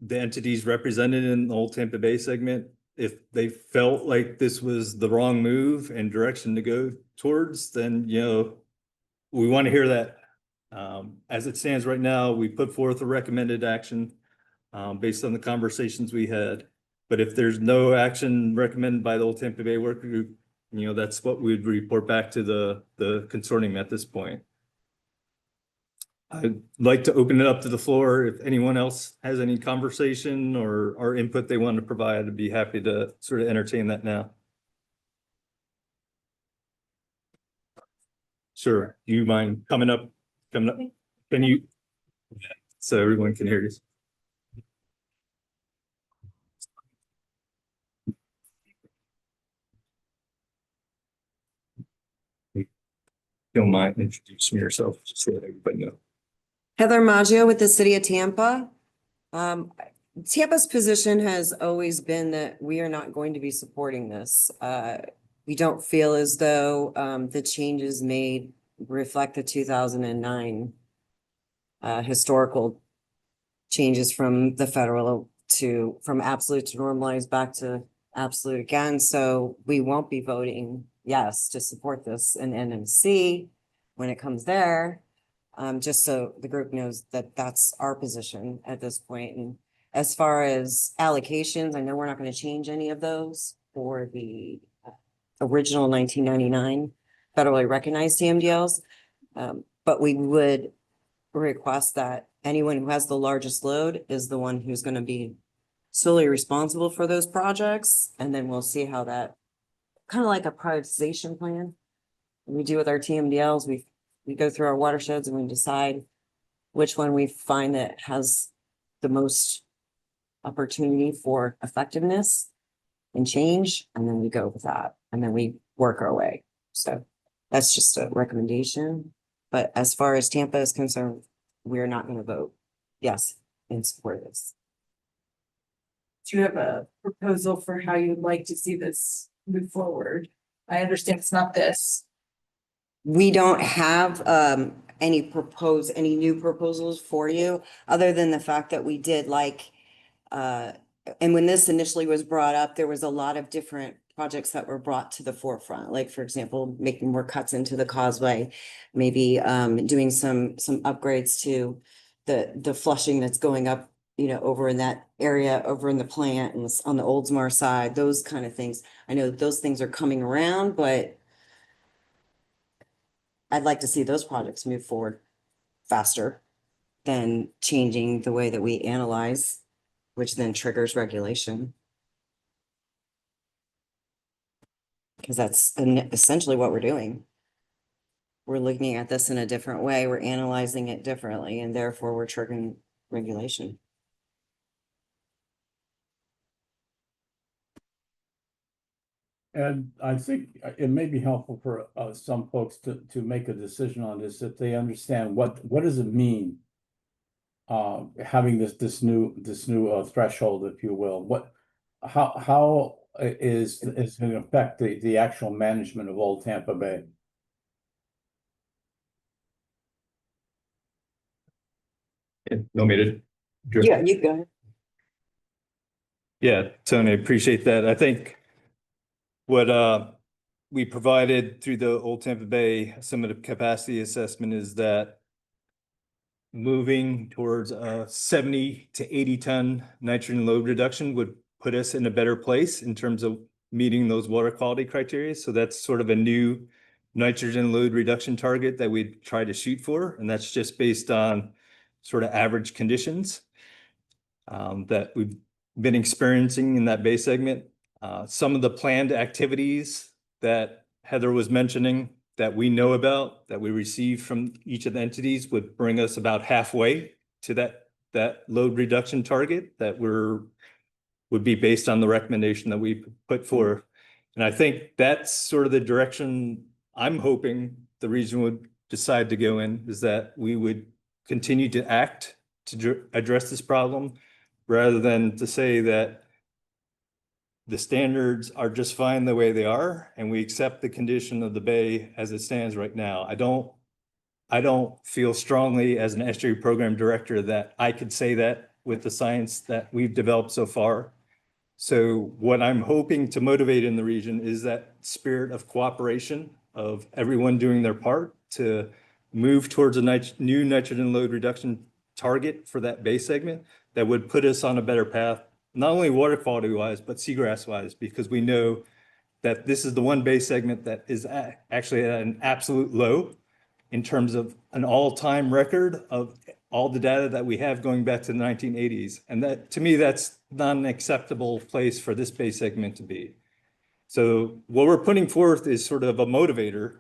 the entities represented in the Old Tampa Bay segment if they felt like this was the wrong move and direction to go towards. Then, you know, we want to hear that. As it stands right now, we put forth a recommended action based on the conversations we had. But if there's no action recommended by the Old Tampa Bay Work Group, you know, that's what we'd report back to the consortium at this point. I'd like to open it up to the floor. If anyone else has any conversation or input they want to provide, I'd be happy to sort of entertain that now. Sure. Do you mind coming up? Can you? So everyone can hear you. If you don't mind introducing yourself, just so that everybody knows.
Heather Maggio with the City of Tampa. Tampa's position has always been that we are not going to be supporting this. We don't feel as though the changes made reflect the 2009 historical changes from the federal from absolute to normalized back to absolute again. So we won't be voting yes to support this in NMC when it comes there. Just so the group knows that that's our position at this point. And as far as allocations, I know we're not going to change any of those for the original 1999 federally recognized TMDLs. But we would request that anyone who has the largest load is the one who's going to be solely responsible for those projects. And then we'll see how that, kind of like a prioritization plan we do with our TMDLs. We go through our watersheds and we decide which one we find that has the most opportunity for effectiveness and change. And then we go with that and then we work our way. So that's just a recommendation. But as far as Tampa is concerned, we're not going to vote yes in support of this.
Do you have a proposal for how you'd like to see this move forward? I understand it's not this.
We don't have any new proposals for you, other than the fact that we did and when this initially was brought up, there was a lot of different projects that were brought to the forefront. Like, for example, making more cuts into the causeway, maybe doing some upgrades to the flushing that's going up, you know, over in that area, over in the plant and on the Oldsmar side, those kind of things. I know those things are coming around, but I'd like to see those projects move forward faster than changing the way that we analyze, which then triggers regulation. Because that's essentially what we're doing. We're looking at this in a different way. We're analyzing it differently, and therefore we're triggering regulation.
And I think it may be helpful for some folks to make a decision on this, if they understand what does it mean having this new threshold, if you will. How is going to affect the actual management of Old Tampa Bay?
You want me to?
Yeah, you go ahead.
Yeah, Tony, appreciate that. I think what we provided through the Old Tampa Bay summative capacity assessment is that moving towards a 70 to 80 ton nitrogen load reduction would put us in a better place in terms of meeting those water quality criteria. So that's sort of a new nitrogen load reduction target that we try to shoot for. And that's just based on sort of average conditions that we've been experiencing in that bay segment. Some of the planned activities that Heather was mentioning that we know about, that we received from each of the entities, would bring us about halfway to that load reduction target that would be based on the recommendation that we put forth. And I think that's sort of the direction I'm hoping the region would decide to go in is that we would continue to act to address this problem rather than to say that the standards are just fine the way they are and we accept the condition of the bay as it stands right now. I don't feel strongly as an estuary program director that I could say that with the science that we've developed so far. So what I'm hoping to motivate in the region is that spirit of cooperation of everyone doing their part to move towards a new nitrogen load reduction target for that bay segment that would put us on a better path, not only water quality wise, but seagrass wise, because we know that this is the one bay segment that is actually at an absolute low in terms of an all-time record of all the data that we have going back to the 1980s. And that, to me, that's not an acceptable place for this bay segment to be. So what we're putting forth is sort of a motivator,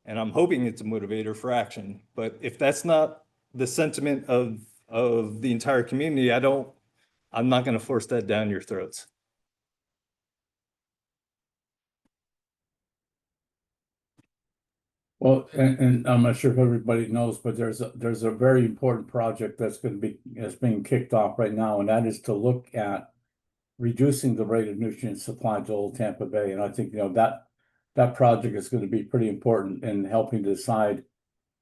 and I'm hoping it's a motivator for action. But if that's not the sentiment of the entire community, I'm not going to force that down your throats.
Well, and I'm not sure if everybody knows, but there's a very important project that's being kicked off right now, and that is to look at reducing the rate of nutrient supply to Old Tampa Bay. And I think, that project is going to be pretty important in helping to decide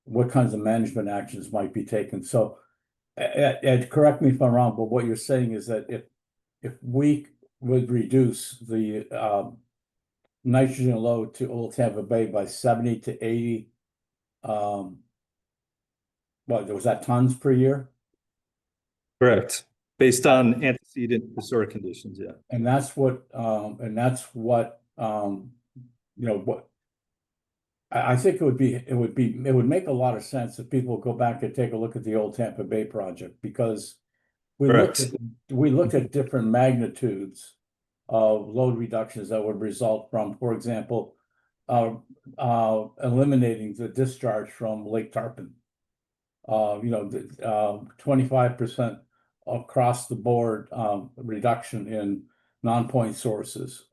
what kinds of management actions might be taken. So, Ed, correct me if I'm wrong, but what you're saying is that if we would reduce the nitrogen load to Old Tampa Bay by 70 to 80, what was that, tons per year?
Correct. Based on antecedent historic conditions, yeah.
And that's what what I think it would make a lot of sense if people go back and take a look at the old Tampa Bay project, because we looked at different magnitudes of load reductions that would result from, for example, eliminating the discharge from Lake Tarpon. 25% across the board reduction in non-point sources,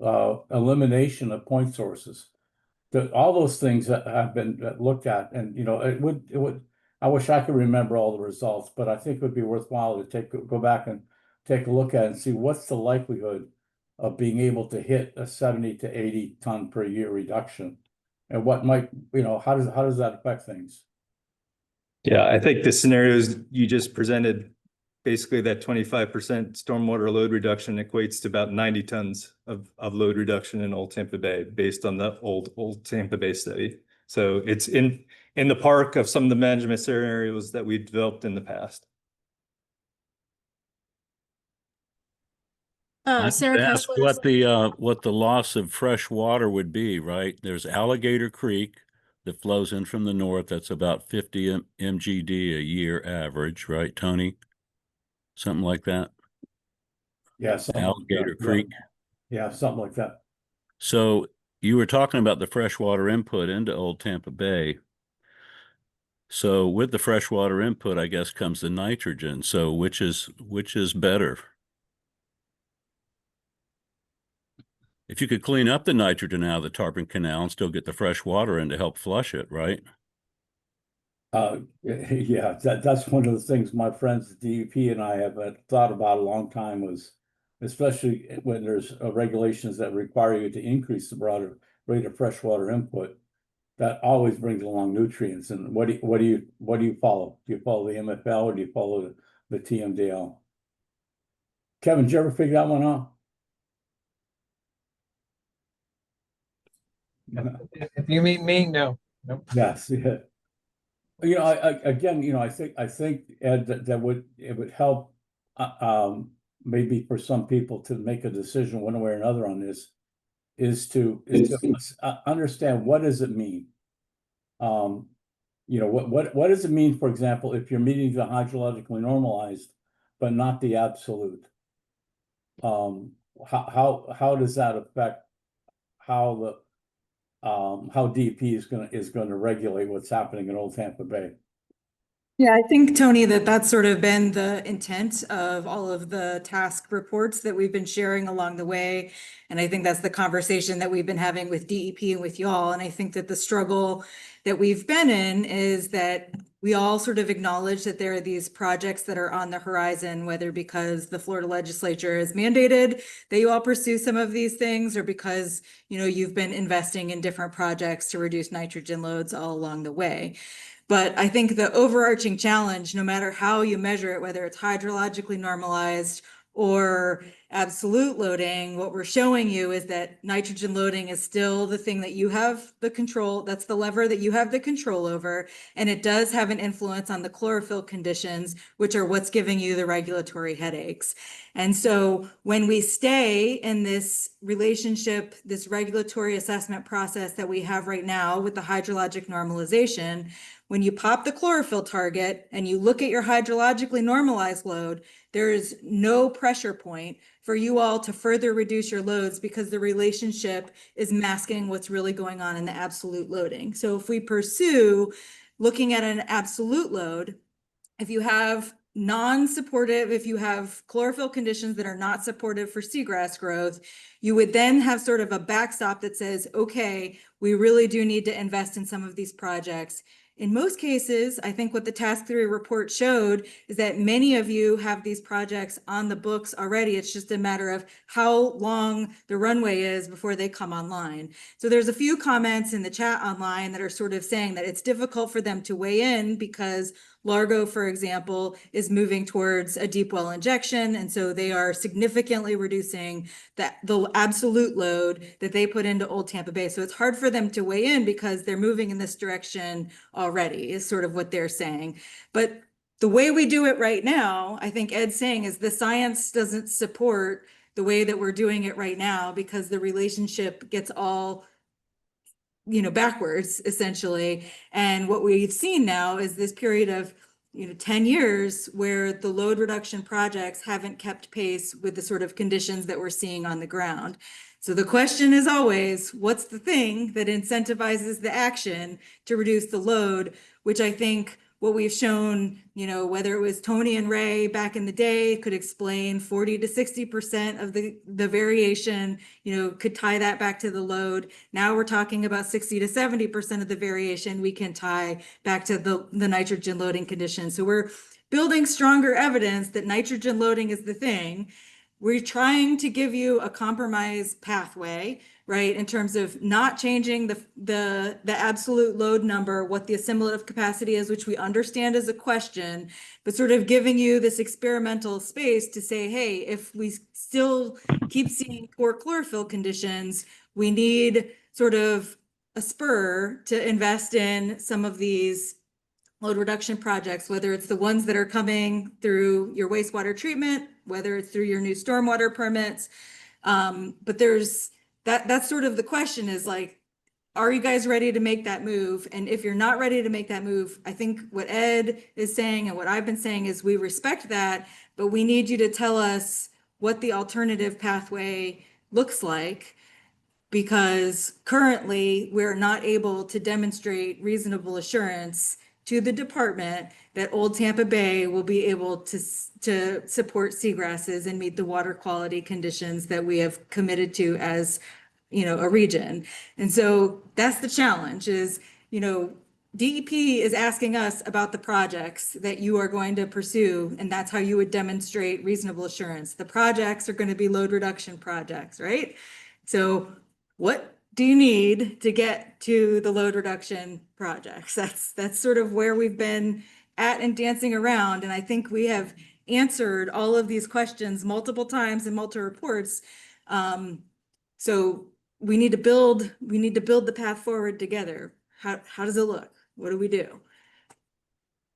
elimination of point sources. All those things that have been looked at, and it would. I wish I could remember all the results, but I think it would be worthwhile to go back and take a look at it and see what's the likelihood of being able to hit a 70 to 80 ton per year reduction, and what might, how does that affect things?
Yeah, I think the scenarios you just presented, basically that 25% stormwater load reduction equates to about 90 tons of load reduction in Old Tampa Bay based on the old Tampa Bay study. So it's in the park of some of the management scenarios that we developed in the past.
Sarah ask what the loss of fresh water would be, right? There's Alligator Creek that flows in from the north. That's about 50 MGD a year average, right, Tony? Something like that.
Yeah,
Alligator Creek.
Yeah, something like that.
So you were talking about the freshwater input into Old Tampa Bay. So with the freshwater input, I guess, comes the nitrogen. So which is better? If you could clean up the nitrogen out of the Tarpon Canal and still get the fresh water in to help flush it, right?
Yeah, that's one of the things my friends at DEP and I have thought about a long time, was especially when there's regulations that require you to increase the broader rate of freshwater input, that always brings along nutrients. And what do you follow? Do you follow the MFL or do you follow the TMDL? Kevin, did you ever figure that one out?
If you mean me, no. Nope.
Yes, yeah. I think Ed, that it would help maybe for some people to make a decision one way or another on this, is to understand, what does it mean? What does it mean, for example, if you're meeting the hydrologically normalized, but not the absolute? How does that affect how DEP is going to regulate what's happening in Old Tampa Bay?
Yeah, I think, Tony, that's sort of been the intent of all of the task reports that we've been sharing along the way. And I think that's the conversation that we've been having with DEP and with y'all. And I think that the struggle that we've been in is that we all sort of acknowledge that there are these projects that are on the horizon, whether because the Florida legislature has mandated that you all pursue some of these things, or because, you've been investing in different projects to reduce nitrogen loads all along the way. But I think the overarching challenge, no matter how you measure it, whether it's hydrologically normalized or absolute loading, what we're showing you is that nitrogen loading is still the thing that you have the control, that's the lever that you have the control over, and it does have an influence on the chlorophyll conditions, which are what's giving you the regulatory headaches. And so when we stay in this relationship, this regulatory assessment process that we have right now with the hydrologic normalization, when you pop the chlorophyll target and you look at your hydrologically normalized load, there is no pressure point for you all to further reduce your loads because the relationship is masking what's really going on in the absolute loading. So if we pursue looking at an absolute load, if you have non-supportive, if you have chlorophyll conditions that are not supportive for seagrass growth, you would then have sort of a backstop that says, okay, we really do need to invest in some of these projects. In most cases, I think what the Task 3 report showed is that many of you have these projects on the books already. It's just a matter of how long the runway is before they come online. So there's a few comments in the chat online that are sort of saying that it's difficult for them to weigh in because Largo, for example, is moving towards a deep well injection. And so they are significantly reducing the absolute load that they put into Old Tampa Bay. So it's hard for them to weigh in because they're moving in this direction already, is sort of what they're saying. But the way we do it right now, I think Ed's saying, is the science doesn't support the way that we're doing it right now because the relationship gets all backwards essentially. And what we've seen now is this period of 10 years where the load reduction projects haven't kept pace with the sort of conditions that we're seeing on the ground. So the question is always, what's the thing that incentivizes the action to reduce the load, which I think what we've shown, whether it was Tony and Ray back in the day could explain 40 to 60% of the variation, could tie that back to the load. Now we're talking about 60 to 70% of the variation we can tie back to the nitrogen loading conditions. So we're building stronger evidence that nitrogen loading is the thing. We're trying to give you a compromise pathway, right, in terms of not changing the absolute load number, what the assimilative capacity is, which we understand is a question, but sort of giving you this experimental space to say, hey, if we still keep seeing poor chlorophyll conditions, we need sort of a spur to invest in some of these load reduction projects, whether it's the ones that are coming through your wastewater treatment, whether it's through your new stormwater permits. But there's that's sort of the question is like, are you guys ready to make that move? And if you're not ready to make that move, I think what Ed is saying and what I've been saying is we respect that, but we need you to tell us what the alternative pathway looks like, because currently we're not able to demonstrate reasonable assurance to the department that Old Tampa Bay will be able to support seagrasses and meet the water quality conditions that we have committed to as, a region. And so that's the challenge is, DEP is asking us about the projects that you are going to pursue, and that's how you would demonstrate reasonable assurance. The projects are going to be load reduction projects, right? So what do you need to get to the load reduction projects? That's sort of where we've been at and dancing around. And I think we have answered all of these questions multiple times in multiple reports. So we need to build the path forward together. How does it look? What do we do?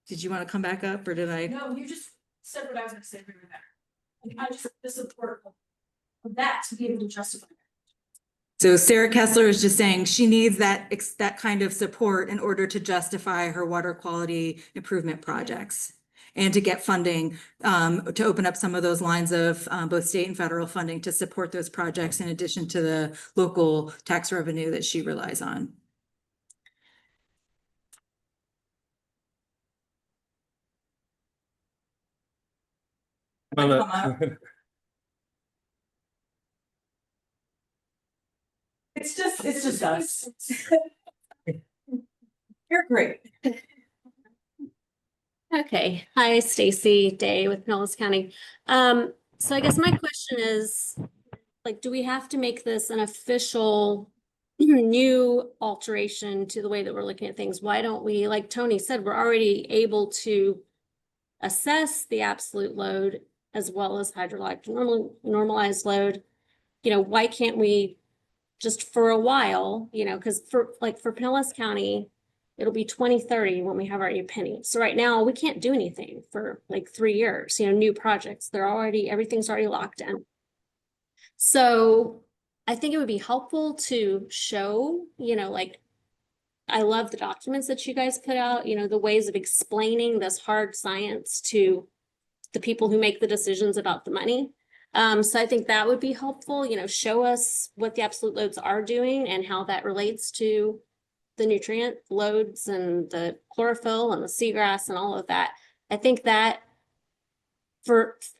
Did you want to come back up or did I?
No, you just said what I was gonna say right there. I just, the support of that to be able to justify it.
So Sarah Kessler is just saying she needs that kind of support in order to justify her water quality improvement projects and to get funding to open up some of those lines of both state and federal funding to support those projects in addition to the local tax revenue that she relies on. It's just us. You're great.
Okay, hi, Stacy Day with Pinellas County. So I guess my question is, like, do we have to make this an official new alteration to the way that we're looking at things? Why don't we, like Tony said, we're already able to assess the absolute load as well as hydrologic normalized load. You know, why can't we just for a while, you know, because for Pinellas County, it'll be 2030 when we have our new penny. So right now we can't do anything for like 3 years, you know, new projects. Everything's already locked in. So I think it would be helpful to show, you know, like, I love the documents that you guys put out, you know, the ways of explaining this hard science to the people who make the decisions about the money. So I think that would be helpful, you know, show us what the absolute loads are doing and how that relates to the nutrient loads and the chlorophyll and the seagrass and all of that. I think that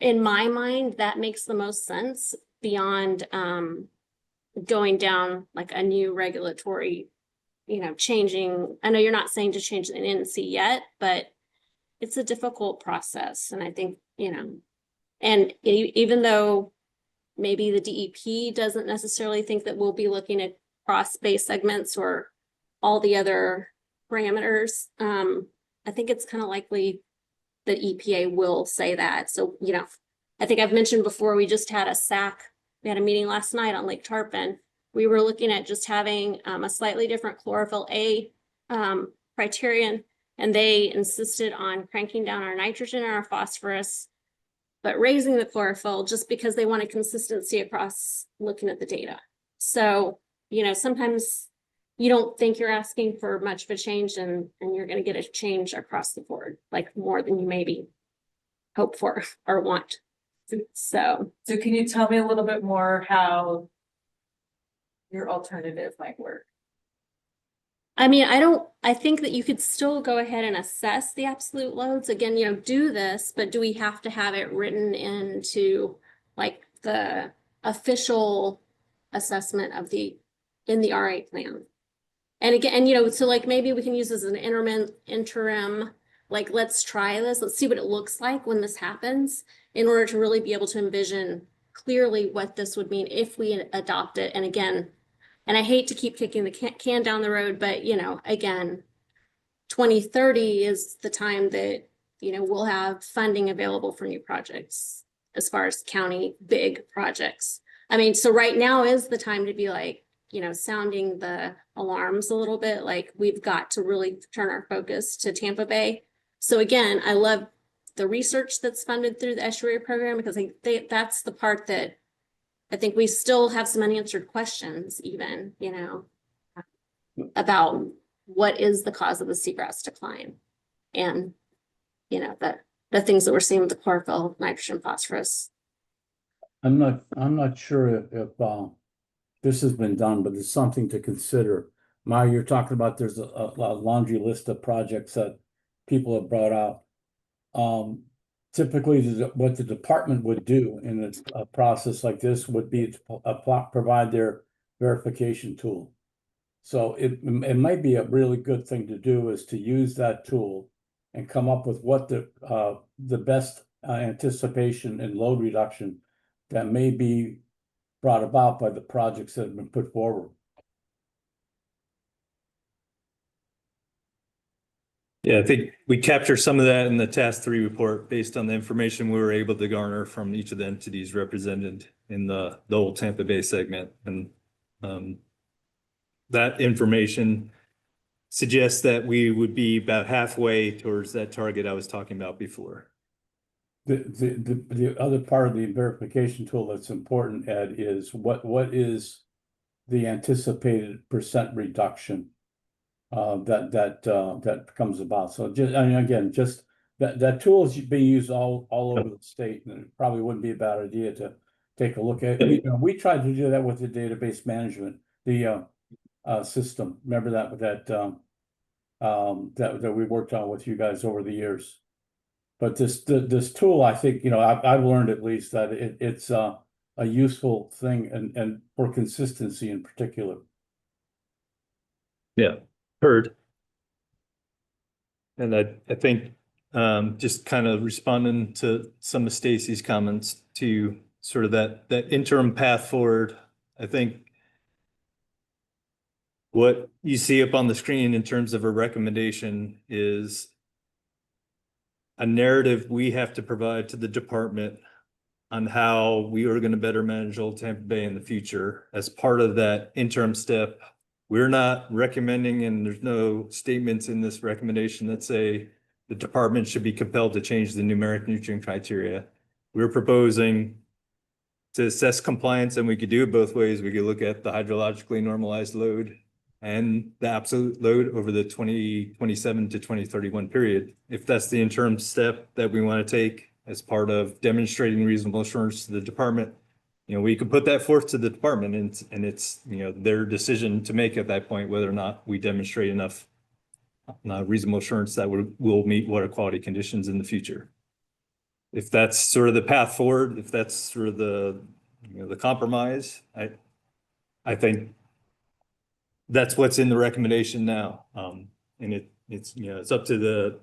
in my mind, that makes the most sense beyond going down like a new regulatory, you know, changing. I know you're not saying to change the NC yet, but it's a difficult process. And I think, you know, and even though maybe the DEP doesn't necessarily think that we'll be looking at cross-base segments or all the other parameters, I think it's kind of likely that EPA will say that. So, you know, I think I've mentioned before, we just had we had a meeting last night on Lake Tarpon. We were looking at just having a slightly different chlorophyll A criterion, and they insisted on cranking down our nitrogen and our phosphorus, but raising the chlorophyll just because they wanted consistency across looking at the data. So, you know, sometimes you don't think you're asking for much of a change and you're going to get a change across the board, like more than you maybe hope for or want. So
can you tell me a little bit more how your alternative might work?
I mean, I think that you could still go ahead and assess the absolute loads. Again, you know, do this, but do we have to have it written into like the official assessment of in the RA plan? And again, you know, so like maybe we can use this as an interim, like, let's try this. Let's see what it looks like when this happens in order to really be able to envision clearly what this would mean if we adopt it. And again, and I hate to keep kicking the can down the road, but, you know, again, 2030 is the time that, you know, we'll have funding available for new projects as far as county big projects. I mean, so right now is the time to be like, you know, sounding the alarms a little bit, like we've got to really turn our focus to Tampa Bay. So again, I love the research that's funded through the estuary program, because that's the part that I think we still have some unanswered questions, even, you know, about what is the cause of the seagrass decline, and, you know, the things that we're seeing with the chlorophyll, nitrogen, phosphorus.
I'm not sure if this has been done, but it's something to consider. Maya, you're talking about there's a laundry list of projects that people have brought out. Typically, what the department would do in a process like this would be to provide their verification tool. So it might be a really good thing to do is to use that tool and come up with what the best anticipation and load reduction that may be brought about by the projects that have been put forward.
Yeah, I think we capture some of that in the task 3 report based on the information we were able to garner from each of the entities represented in the old Tampa Bay segment. And that information suggests that we would be about halfway towards that target I was talking about before.
The other part of the verification tool that's important, Ed, is what is the anticipated % reduction that comes about. So just, I mean, again, just that tool is being used all over the state, and it probably wouldn't be a bad idea to take a look at. We tried to do that with the database management, the system. Remember that we worked on with you guys over the years. But this tool, I think, I've learned at least that it's a useful thing and for consistency in particular.
Yeah, heard. And I think just kind of responding to some of Stacy's comments to sort of that interim path forward, I think what you see up on the screen in terms of a recommendation is a narrative we have to provide to the department on how we are going to better manage Old Tampa Bay in the future. As part of that interim step, we're not recommending, and there's no statements in this recommendation that say the department should be compelled to change the numeric nutrient criteria. We're proposing to assess compliance, and we could do it both ways. We could look at the hydrologically normalized load and the absolute load over the 2027 to 2031 period. If that's the interim step that we want to take as part of demonstrating reasonable assurance to the department, we could put that forth to the department, and it's their decision to make at that point whether or not we demonstrate enough reasonable assurance that we'll meet water quality conditions in the future. If that's sort of the path forward, if that's sort of the compromise, I think that's what's in the recommendation now. And it's up to the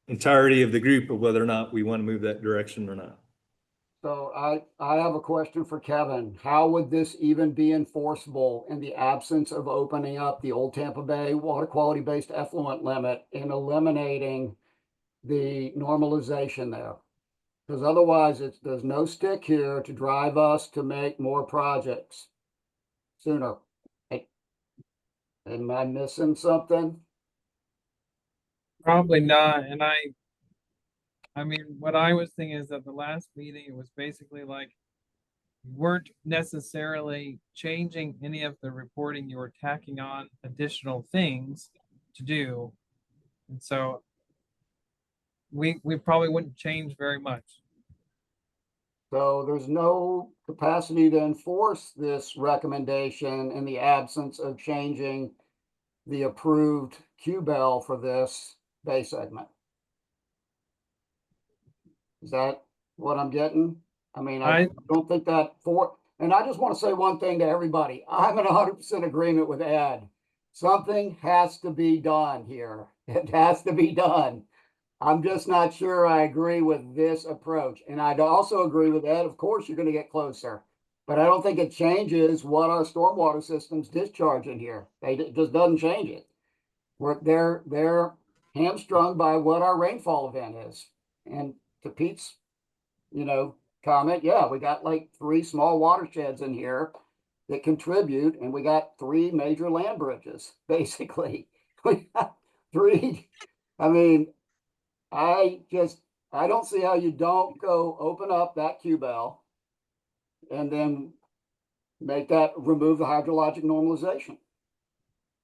entirety of the group of whether or not we want to move that direction or not.
So I have a question for Kevin. How would this even be enforceable in the absence of opening up the Old Tampa Bay water quality based effluent limit and eliminating the normalization there? Because otherwise there's no stick here to drive us to make more projects sooner. Am I missing something?
Probably not. And I mean, what I was thinking is that the last meeting, it was basically like, you weren't necessarily changing any of the reporting, you were tacking on additional things to do. And so we probably wouldn't change very much.
So there's no capacity to enforce this recommendation in the absence of changing the approved Q-Bell for this bay segment. Is that what I'm getting? I mean, I don't think that and I just want to say one thing to everybody. I'm in 100% agreement with Ed. Something has to be done here. It has to be done. I'm just not sure I agree with this approach. And I'd also agree with Ed. Of course, you're going to get closer, but I don't think it changes what our stormwater systems discharge in here. It just doesn't change it. They're hamstrung by what our rainfall event is. And to Pete's, comment, yeah, we got like 3 small watersheds in here that contribute, and we got 3 major land bridges, basically. We got 3. I mean, I don't see how you don't go open up that Q-Bell and then remove the hydrologic normalization.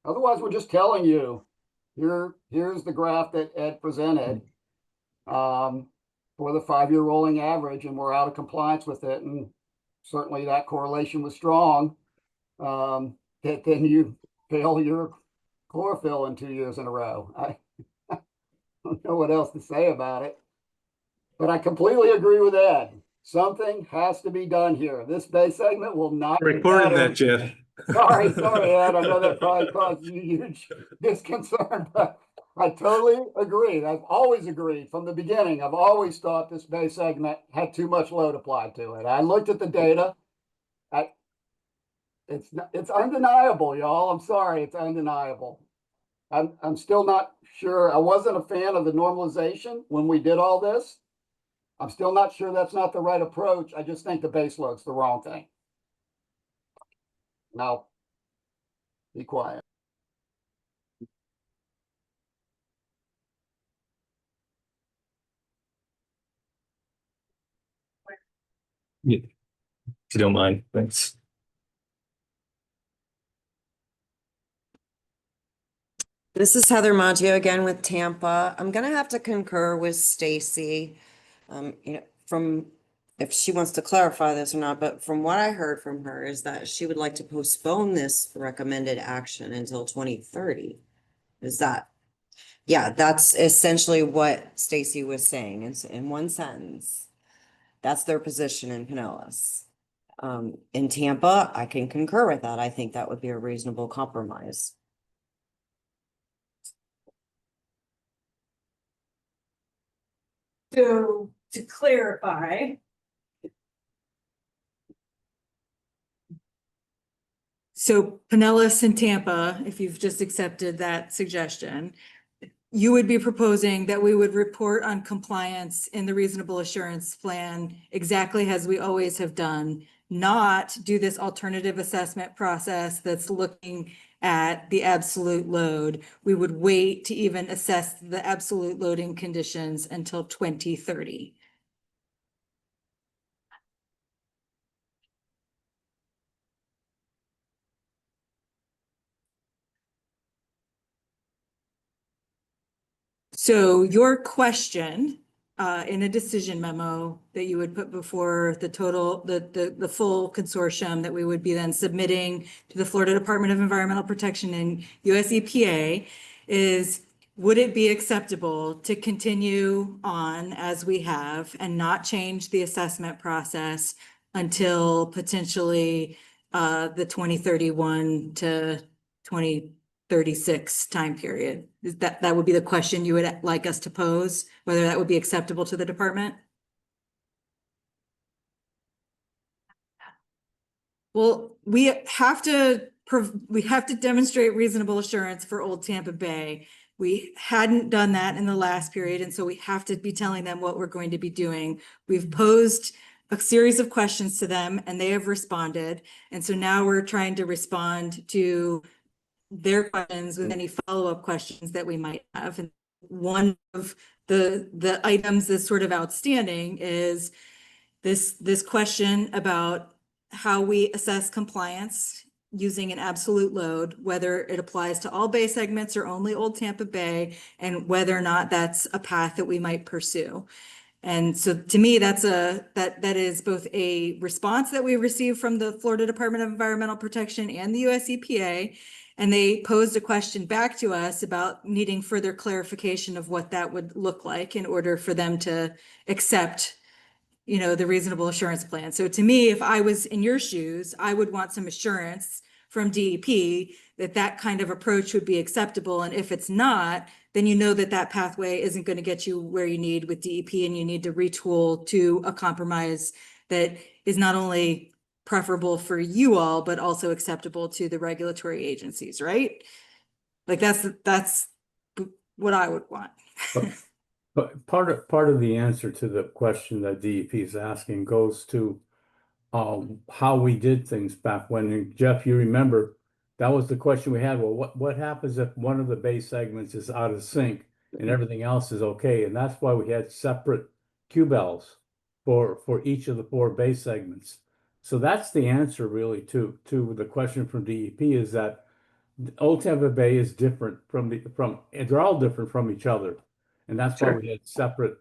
Otherwise, we're just telling you, here's the graph that Ed presented for the 5-year rolling average, and we're out of compliance with it. And certainly that correlation was strong. That then you fail your chlorophyll in 2 years in a row. I don't know what else to say about it, but I completely agree with Ed. Something has to be done here. This bay segment will not be
Recording
better.
that, Jeff.
Sorry, Ed. I know that probably caused you huge disconcern, but I totally agree. I've always agreed from the beginning. I've always thought this bay segment had too much load applied to it. I looked at the data. It's undeniable, y'all. I'm sorry, it's undeniable. I'm still not sure. I wasn't a fan of the normalization when we did all this. I'm still not sure that's not the right approach. I just think the base load's the wrong thing. Now, be quiet.
Yeah, if you don't mind, thanks.
This is Heather Maggio again with Tampa. I'm gonna have to concur with Stacy. From if she wants to clarify this or not, but from what I heard from her is that she would like to postpone this recommended action until 2030. Is that Yeah, that's essentially what Stacy was saying. It's in one sentence. That's their position in Pinellas. In Tampa, I can concur with that. I think that would be a reasonable compromise.
So to clarify. So Pinellas and Tampa, if you've just accepted that suggestion, you would be proposing that we would report on compliance in the reasonable assurance plan exactly as we always have done, not do this alternative assessment process that's looking at the absolute load. We would wait to even assess the absolute loading conditions until 2030. So your question, in a decision memo that you would put before the full consortium that we would be then submitting to the Florida Department of Environmental Protection and US EPA is, would it be acceptable to continue on as we have and not change the assessment process until potentially the 2031 to 2036 time period? Is that would be the question you would like us to pose, whether that would be acceptable to the department? Well, we have to demonstrate reasonable assurance for Old Tampa Bay. We hadn't done that in the last period, and so we have to be telling them what we're going to be doing. We've posed a series of questions to them and they have responded. And so now we're trying to respond to their questions with any follow-up questions that we might have. And one of the items that's sort of outstanding is this question about how we assess compliance using an absolute load, whether it applies to all bay segments or only Old Tampa Bay, and whether or not that's a path that we might pursue. And so to me, that is both a response that we received from the Florida Department of Environmental Protection and the US EPA. And they posed a question back to us about needing further clarification of what that would look like in order for them to accept, the reasonable assurance plan. So to me, if I was in your shoes, I would want some assurance from DEP that that kind of approach would be acceptable. And if it's not, then you know that that pathway isn't going to get you where you need with DEP, and you need to retool to a compromise that is not only preferable for you all, but also acceptable to the regulatory agencies, right? Like that's what I would want.
But part of the answer to the question that DEP is asking goes to how we did things back when. And Jeff, you remember that was the question we had. Well, what happens if one of the bay segments is out of sync and everything else is okay? And that's why we had separate QBells for each of the 4 bay segments. So that's the answer really to the question from DEP, is that Old Tampa Bay is different they're all different from each other. And that's why we had separate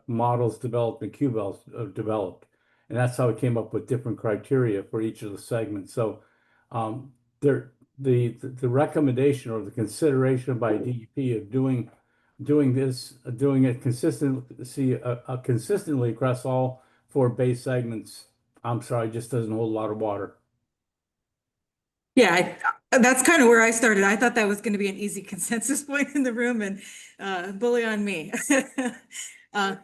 models developed and QBells developed. And that's how we came up with different criteria for each of the segments. So the recommendation or the consideration by DEP of doing it consistently across all 4 base segments, I'm sorry, just doesn't hold a lot of water.
Yeah, that's kind of where I started. I thought that was going to be an easy consensus point in the room, and bully on me.
I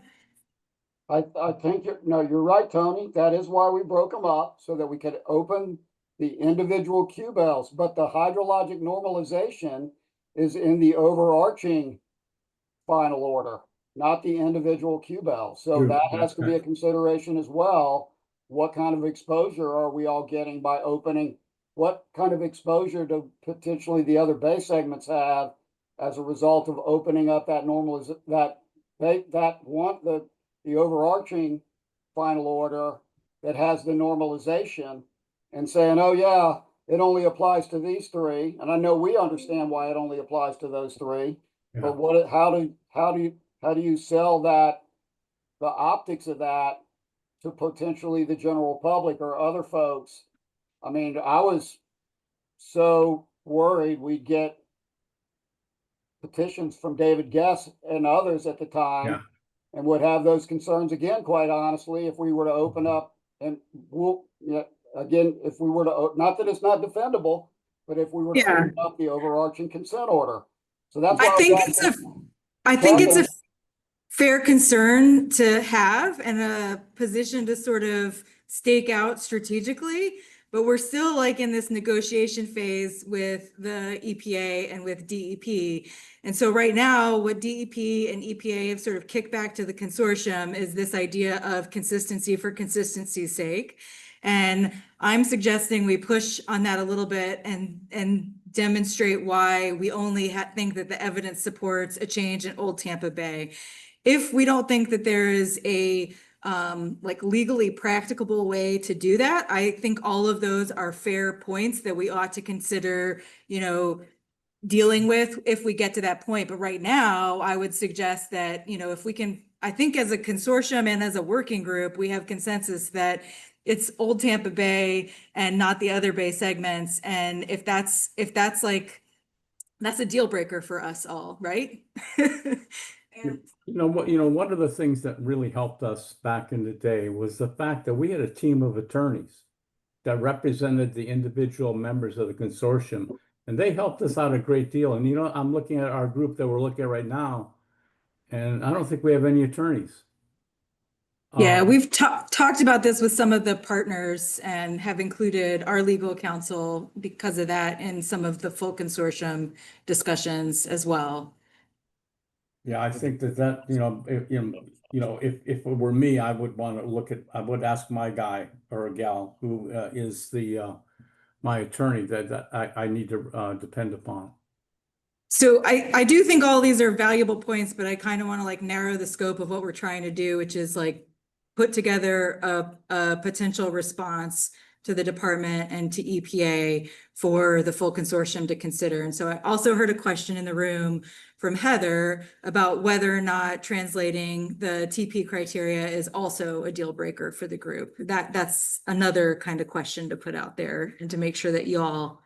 think, you're right, Tony. That is why we broke them up, so that we could open the individual QBells. But the hydrologic normalization is in the overarching final order, not the individual QBell. So that has to be a consideration as well. What kind of exposure are we all getting by opening? What kind of exposure do potentially the other bay segments have as a result of opening up that the overarching final order that has the normalization, and saying, oh yeah, it only applies to these 3. And I know we understand why it only applies to those 3, but how do you sell that, the optics of that, to potentially the general public or other folks? I mean, I was so worried we'd get petitions from David Guess and others at the time.
Yeah.
And would have those concerns again, quite honestly, if we were to open up and again, if we were to, not that it's not defendable, but if we were to open up the overarching consent order. So that's why
I think it's a fair concern to have and a position to sort of stake out strategically, but we're still like in this negotiation phase with the EPA and with DEP. And so right now, what DEP and EPA have sort of kicked back to the consortium is this idea of consistency for consistency's sake. And I'm suggesting we push on that a little bit and demonstrate why we only think that the evidence supports a change in Old Tampa Bay. If we don't think that there is a like legally practicable way to do that, I think all of those are fair points that we ought to consider, you know, dealing with if we get to that point. But right now, I would suggest that, you know, if we can, I think as a consortium and as a working group, we have consensus that it's Old Tampa Bay and not the other Bay segments. And if that's like, that's a deal breaker for us all, right?
One of the things that really helped us back in the day was the fact that we had a team of attorneys that represented the individual members of the consortium, and they helped us out a great deal. And, I'm looking at our group that we're looking at right now, and I don't think we have any attorneys.
Yeah, we've talked about this with some of the partners and have included our legal counsel because of that in some of the full consortium discussions as well.
Yeah, I think that if it were me, I would want to I would ask my guy or a gal who is my attorney that I need to depend upon.
So I do think all these are valuable points, but I kind of want to like narrow the scope of what we're trying to do, which is like put together a potential response to the department and to EPA for the full consortium to consider. And so I also heard a question in the room from Heather about whether or not translating the TP criteria is also a deal breaker for the group. That's another kind of question to put out there and to make sure that you all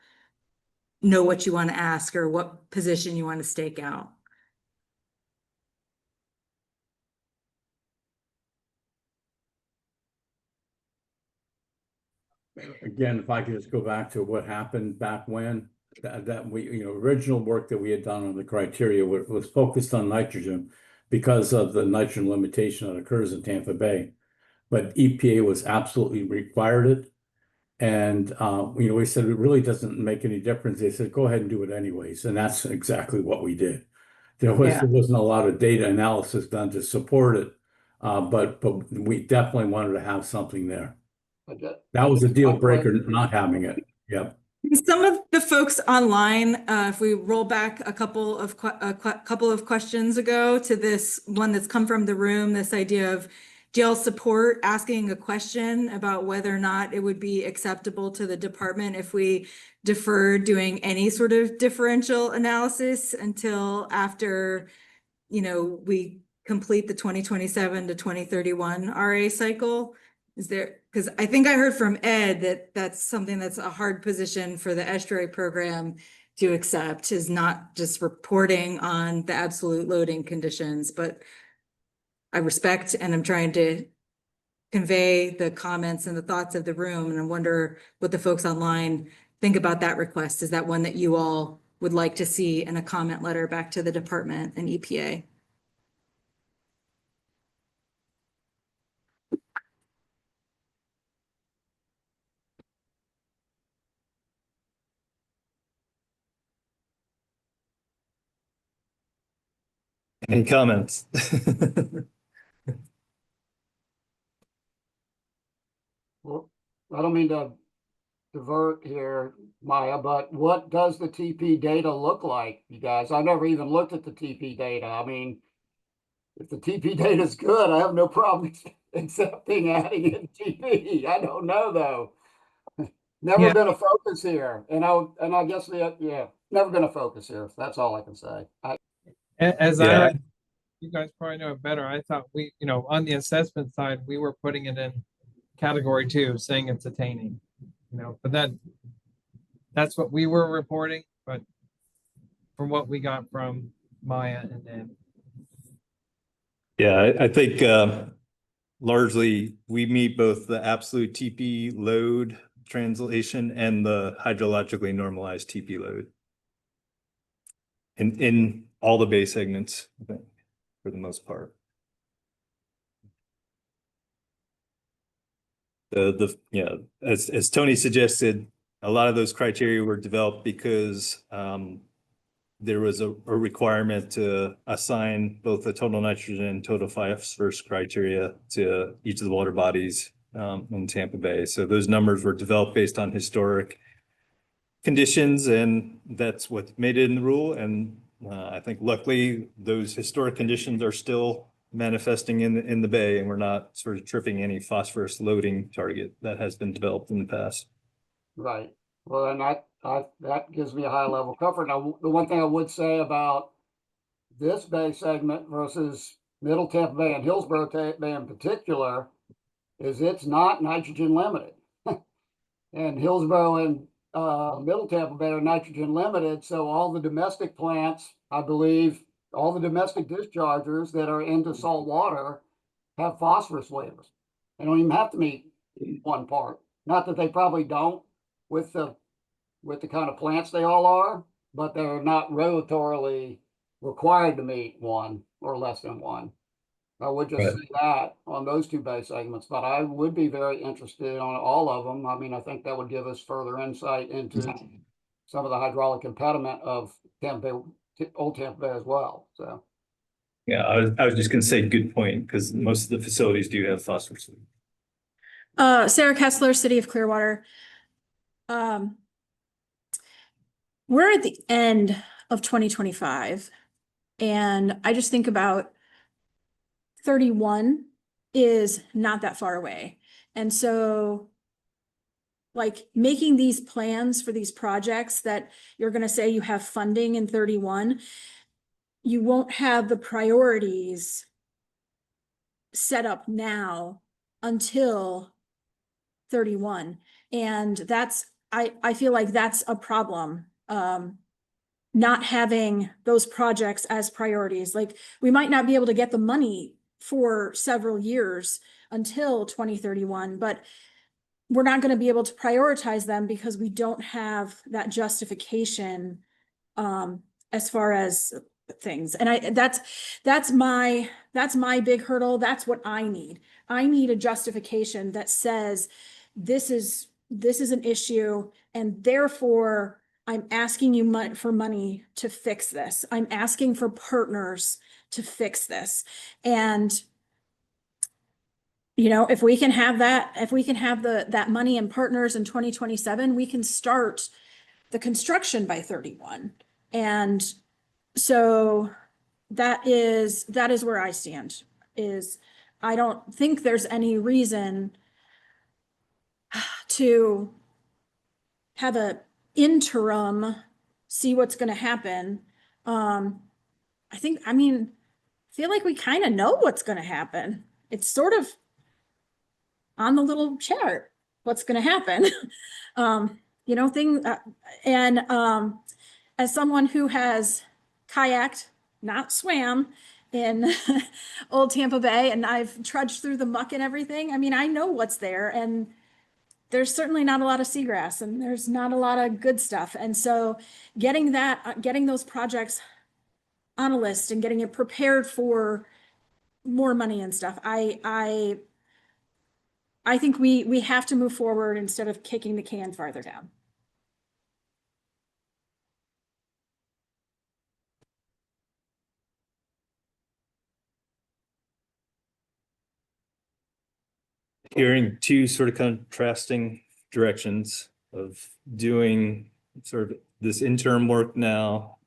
know what you want to ask or what position you want to stake out.
Again, if I could just go back to what happened back when, that we, original work that we had done on the criteria was focused on nitrogen because of the nitrogen limitation that occurs in Tampa Bay. But EPA was absolutely required it. And, we said it really doesn't make any difference. They said, go ahead and do it anyways. And that's exactly what we did. There wasn't a lot of data analysis done to support it. But we definitely wanted to have something there. That was a deal breaker, not having it. Yep.
Some of the folks online, if we roll back a couple of questions ago to this one that's come from the room, this idea of jail support asking a question about whether or not it would be acceptable to the department if we defer doing any sort of differential analysis until after, we complete the 2027 to 2031 RA cycle. Is there, because I think I heard from Ed that that's something that's a hard position for the estuary program to accept, is not just reporting on the absolute loading conditions, but I respect and I'm trying to convey the comments and the thoughts of the room. And I wonder what the folks online think about that request. Is that one that you all would like to see in a comment letter back to the department and EPA?
Any comments?
Well, I don't mean to divert here, Maya, but what does the TP data look like, you guys? I've never even looked at the TP data. I mean, if the TP data is good, I have no problem accepting adding in TP. I don't know though. Never been a focus here, and I guess never been a focus here. That's all I can say.
You guys probably know it better. I thought we, on the assessment side, we were putting it in category 2, saying it's attaining, but that's what we were reporting. But from what we got from Maya and then.
Yeah, I think largely we meet both the absolute TP load translation and the hydrologically normalized TP load. In all the bay segments, I think, for the most part. As Tony suggested, a lot of those criteria were developed because there was a requirement to assign both the total nitrogen and total phosphorus criteria to each of the water bodies in Tampa Bay. So those numbers were developed based on historic conditions, and that's what made it in the rule. And I think luckily those historic conditions are still manifesting in the bay, and we're not sort of tripping any phosphorus loading target that has been developed in the past.
Right. Well, and that gives me a high level of comfort. Now, the one thing I would say about this bay segment versus Middle Tampa Bay and Hillsborough Bay in particular is it's not nitrogen limited. And Hillsborough and Middle Tampa Bay are nitrogen limited. So all the domestic plants, I believe, all the domestic dischargers that are into salt water have phosphorus waivers. They don't even have to meet one part. Not that they probably don't with the kind of plants they all are, but they're not regulatorily required to meet one or less than one. I would just say that on those two bay segments, but I would be very interested on all of them. I mean, I think that would give us further insight into some of the hydraulic impediment of Tampa Bay, Old Tampa Bay as well. So.
Yeah, I was just going to say good point, because most of the facilities do have phosphorus.
Sarah Kessler, City of Clearwater. We're at the end of 2025, and I just think about 31 is not that far away. And so like making these plans for these projects that you're going to say you have funding in 31, you won't have the priorities set up now until 31. And that's, I feel like that's a problem. Not having those projects as priorities. Like we might not be able to get the money for several years until 2031, but we're not going to be able to prioritize them because we don't have that justification as far as things. And that's my big hurdle. That's what I need. I need a justification that says this is an issue, and therefore I'm asking you for money to fix this. I'm asking for partners to fix this. And, you know, if we can have that, if we can have that money and partners in 2027, we can start the construction by 31. And so that is where I stand, is I don't think there's any reason to have a interim, see what's going to happen. I feel like we kind of know what's going to happen. It's sort of on the little chart, what's going to happen. You know, as someone who has kayaked, not swam, in Old Tampa Bay, and I've trudged through the muck and everything, I mean, I know what's there, and there's certainly not a lot of seagrass, and there's not a lot of good stuff. And so getting those projects on a list and getting it prepared for more money and stuff, I think we have to move forward instead of kicking the can farther down.
Hearing two sort of contrasting directions of doing sort of this interim work now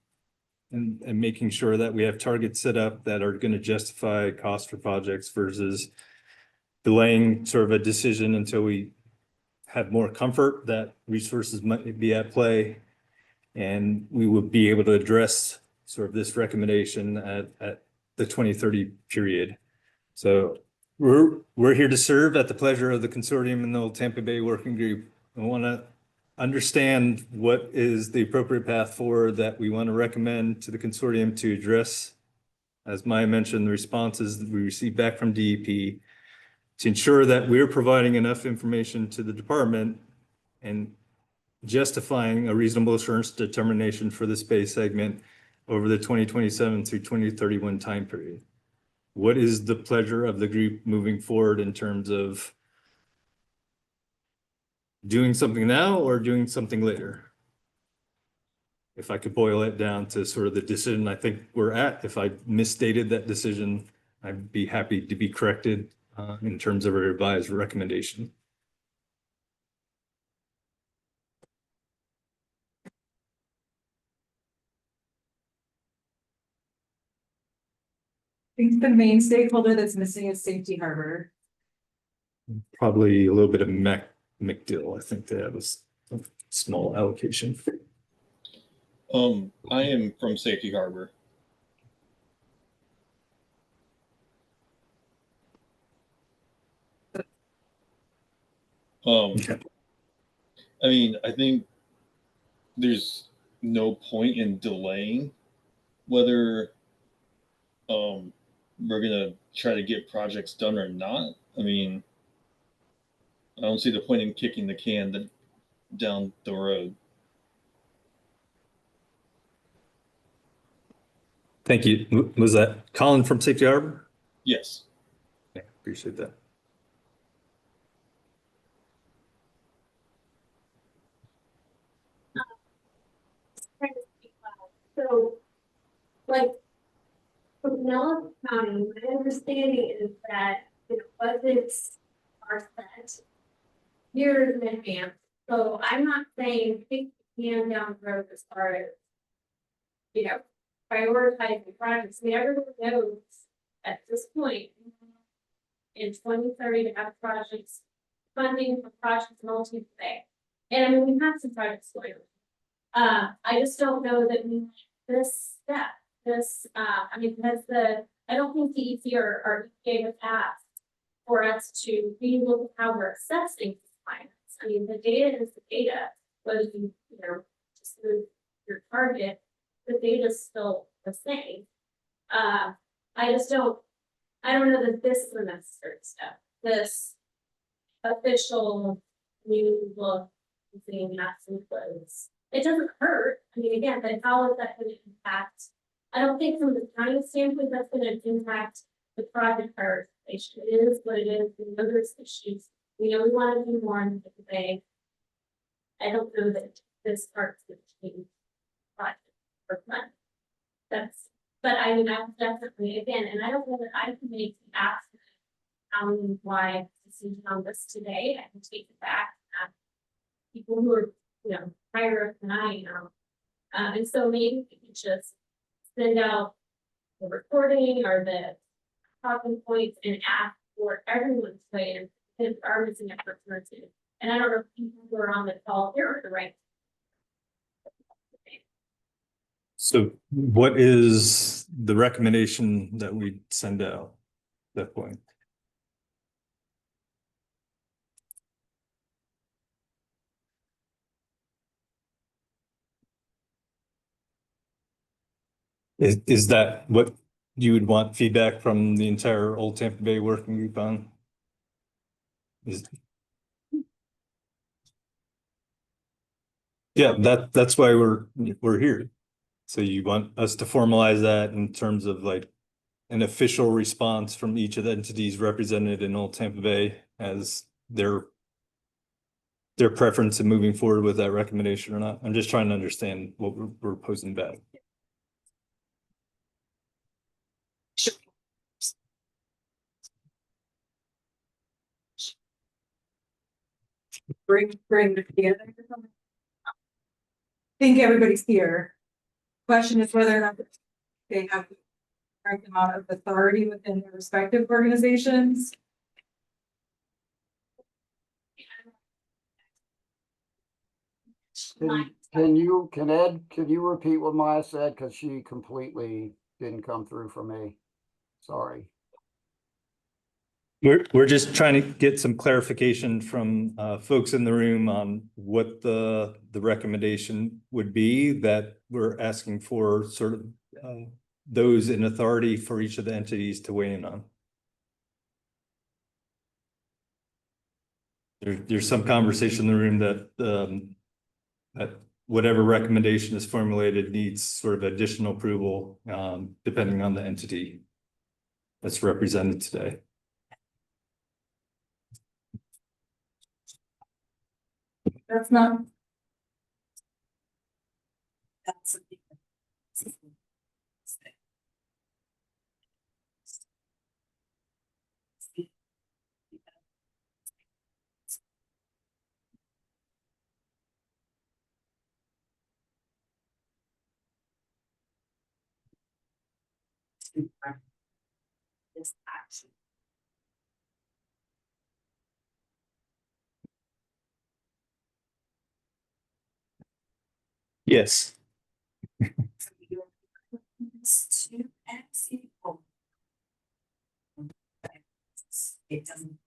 and making sure that we have targets set up that are going to justify cost for projects versus delaying sort of a decision until we have more comfort that resources might be at play, and we would be able to address sort of this recommendation at the 2030 period. So we're here to serve at the pleasure of the consortium and the Old Tampa Bay Working Group. I want to understand what is the appropriate path forward that we want to recommend to the consortium to address, as Maya mentioned, the responses that we received back from DEP, to ensure that we're providing enough information to the department and justifying a reasonable assurance determination for the space segment over the 2027 through 2031 time period. What is the pleasure of the group moving forward in terms of doing something now or doing something later? If I could boil it down to sort of the decision I think we're at, if I misstated that decision, I'd be happy to be corrected in terms of a revised recommendation.
I think the main stakeholder that's missing is Safety Harbor.
Probably a little bit of McDill. I think they have a small allocation.
I am from Safety Harbor.
Okay.
I mean, I think there's no point in delaying whether we're gonna try to get projects done or not. I mean, I don't see the point in kicking the can down the road.
Thank you. Was that Colin from Safety Harbor?
Yes.
Yeah, appreciate that.
So, like, for Pinellas County, my understanding is that, you know, budgets are set years in advance. So I'm not saying kick the can down the road as far as, you know, prioritizing projects. I mean, everyone knows at this point in 2030 to have projects, funding for projects multi-day. And I mean, we have some projects going on. I just don't know that we this step, I mean, because I don't think DEP or EPA has asked for us to relook at how we're assessing compliance. I mean, the data is the data, whether you know, just move your target, the data is still the same. I don't know that this is a necessary step. This official new look, saying that's in place. It doesn't hurt. I mean, again, but how is that going to impact? I don't think from the county standpoint that's going to impact the project prioritization. It is what it is. We know there's issues. We know we want to do more in the bay. I don't know that this part's going to change project or fun. But I mean, I definitely, again, and I don't know that I can make the ask why decision on this today. I can take it back. People who are, you know, higher up than I am. And so maybe we could just send out the recording or the talking points and ask for everyone's way and are missing efforts or two. And I don't know if people who are on the call here are the right.
So what is the recommendation that we send out at that point? Is that what you would want feedback from the entire Old Tampa Bay working group on? Yeah, that's why we're here. So you want us to formalize that in terms of like an official response from each of the entities represented in Old Tampa Bay as their preference in moving forward with that recommendation or not? I'm just trying to understand what we're posing back.
Bring them together. I think everybody's here. Question is whether or not they have the correct amount of authority within their respective organizations.
Can you repeat what Maya said? Because she completely didn't come through for me. Sorry.
We're just trying to get some clarification from folks in the room on what the recommendation would be that we're asking for sort of those in authority for each of the entities to weigh in on. There's some conversation in the room that whatever recommendation is formulated needs sort of additional approval depending on the entity that's represented today.
That's not. That's. This action.
Yes.
To X equal. It doesn't.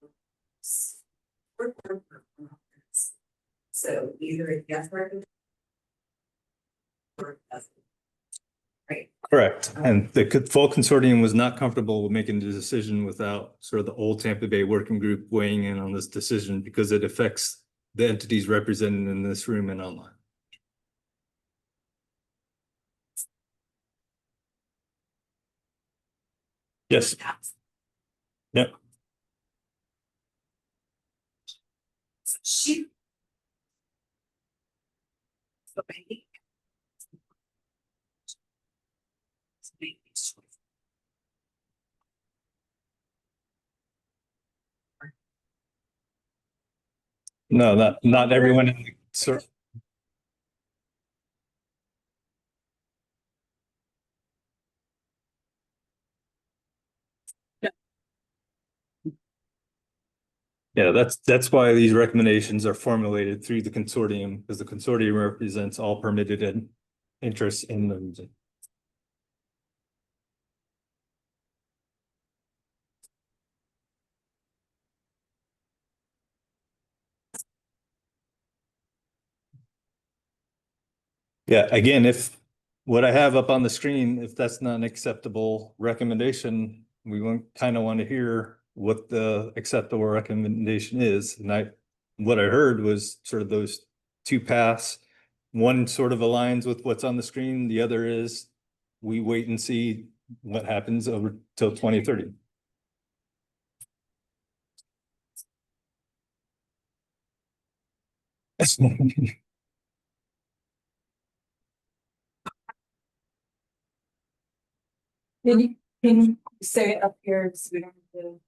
So either it gets recommended. Or it doesn't. Right.
Correct. And the full consortium was not comfortable with making the decision without sort of the old Tampa Bay working group weighing in on this decision because it affects the entities represented in this room and online. Yes. Yep.
So she. So maybe.
No, not everyone in the sort. Yeah, that's why these recommendations are formulated through the consortium, because the consortium represents all permitted interests in the region. Yeah, again, if what I have up on the screen, if that's not an acceptable recommendation, we kind of want to hear what the acceptable recommendation is. And what I heard was sort of those two paths. One sort of aligns with what's on the screen. The other is we wait and see what happens over till 2030.
Can you say it up here so we don't have to.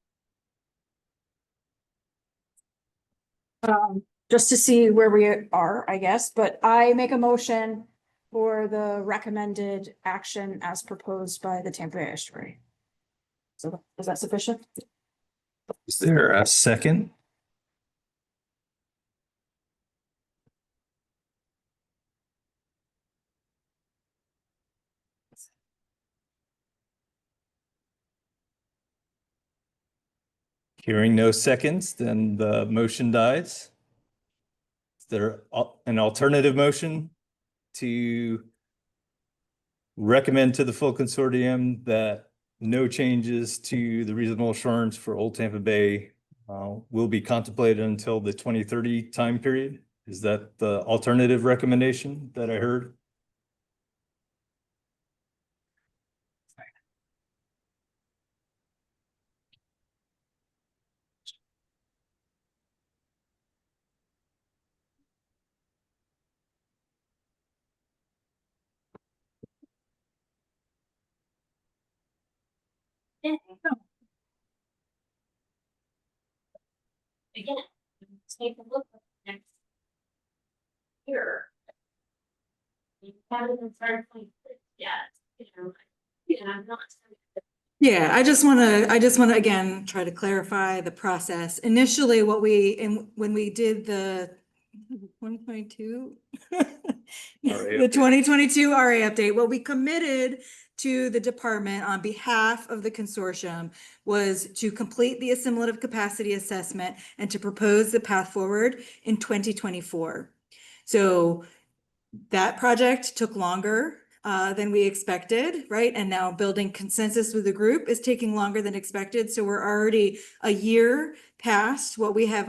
Just to see where we are, I guess, but I make a motion for the recommended action as proposed by the Tampa Bay Estuary. So is that sufficient?
Is there a second? Hearing no seconds, then the motion dies. Is there an alternative motion to recommend to the full consortium that no changes to the reasonable assurance for Old Tampa Bay will be contemplated until the 2030 time period? Is that the alternative recommendation that I heard?
Again, take a look at the next year. You haven't even started playing yet, I'm not.
Yeah, I just want to again try to clarify the process. Initially, when we did the 2022 The 2022 RA update, what we committed to the department on behalf of the consortium was to complete the assimilative capacity assessment and to propose the path forward in 2024. So that project took longer than we expected, right? And now building consensus with the group is taking longer than expected. So we're already a year past what we have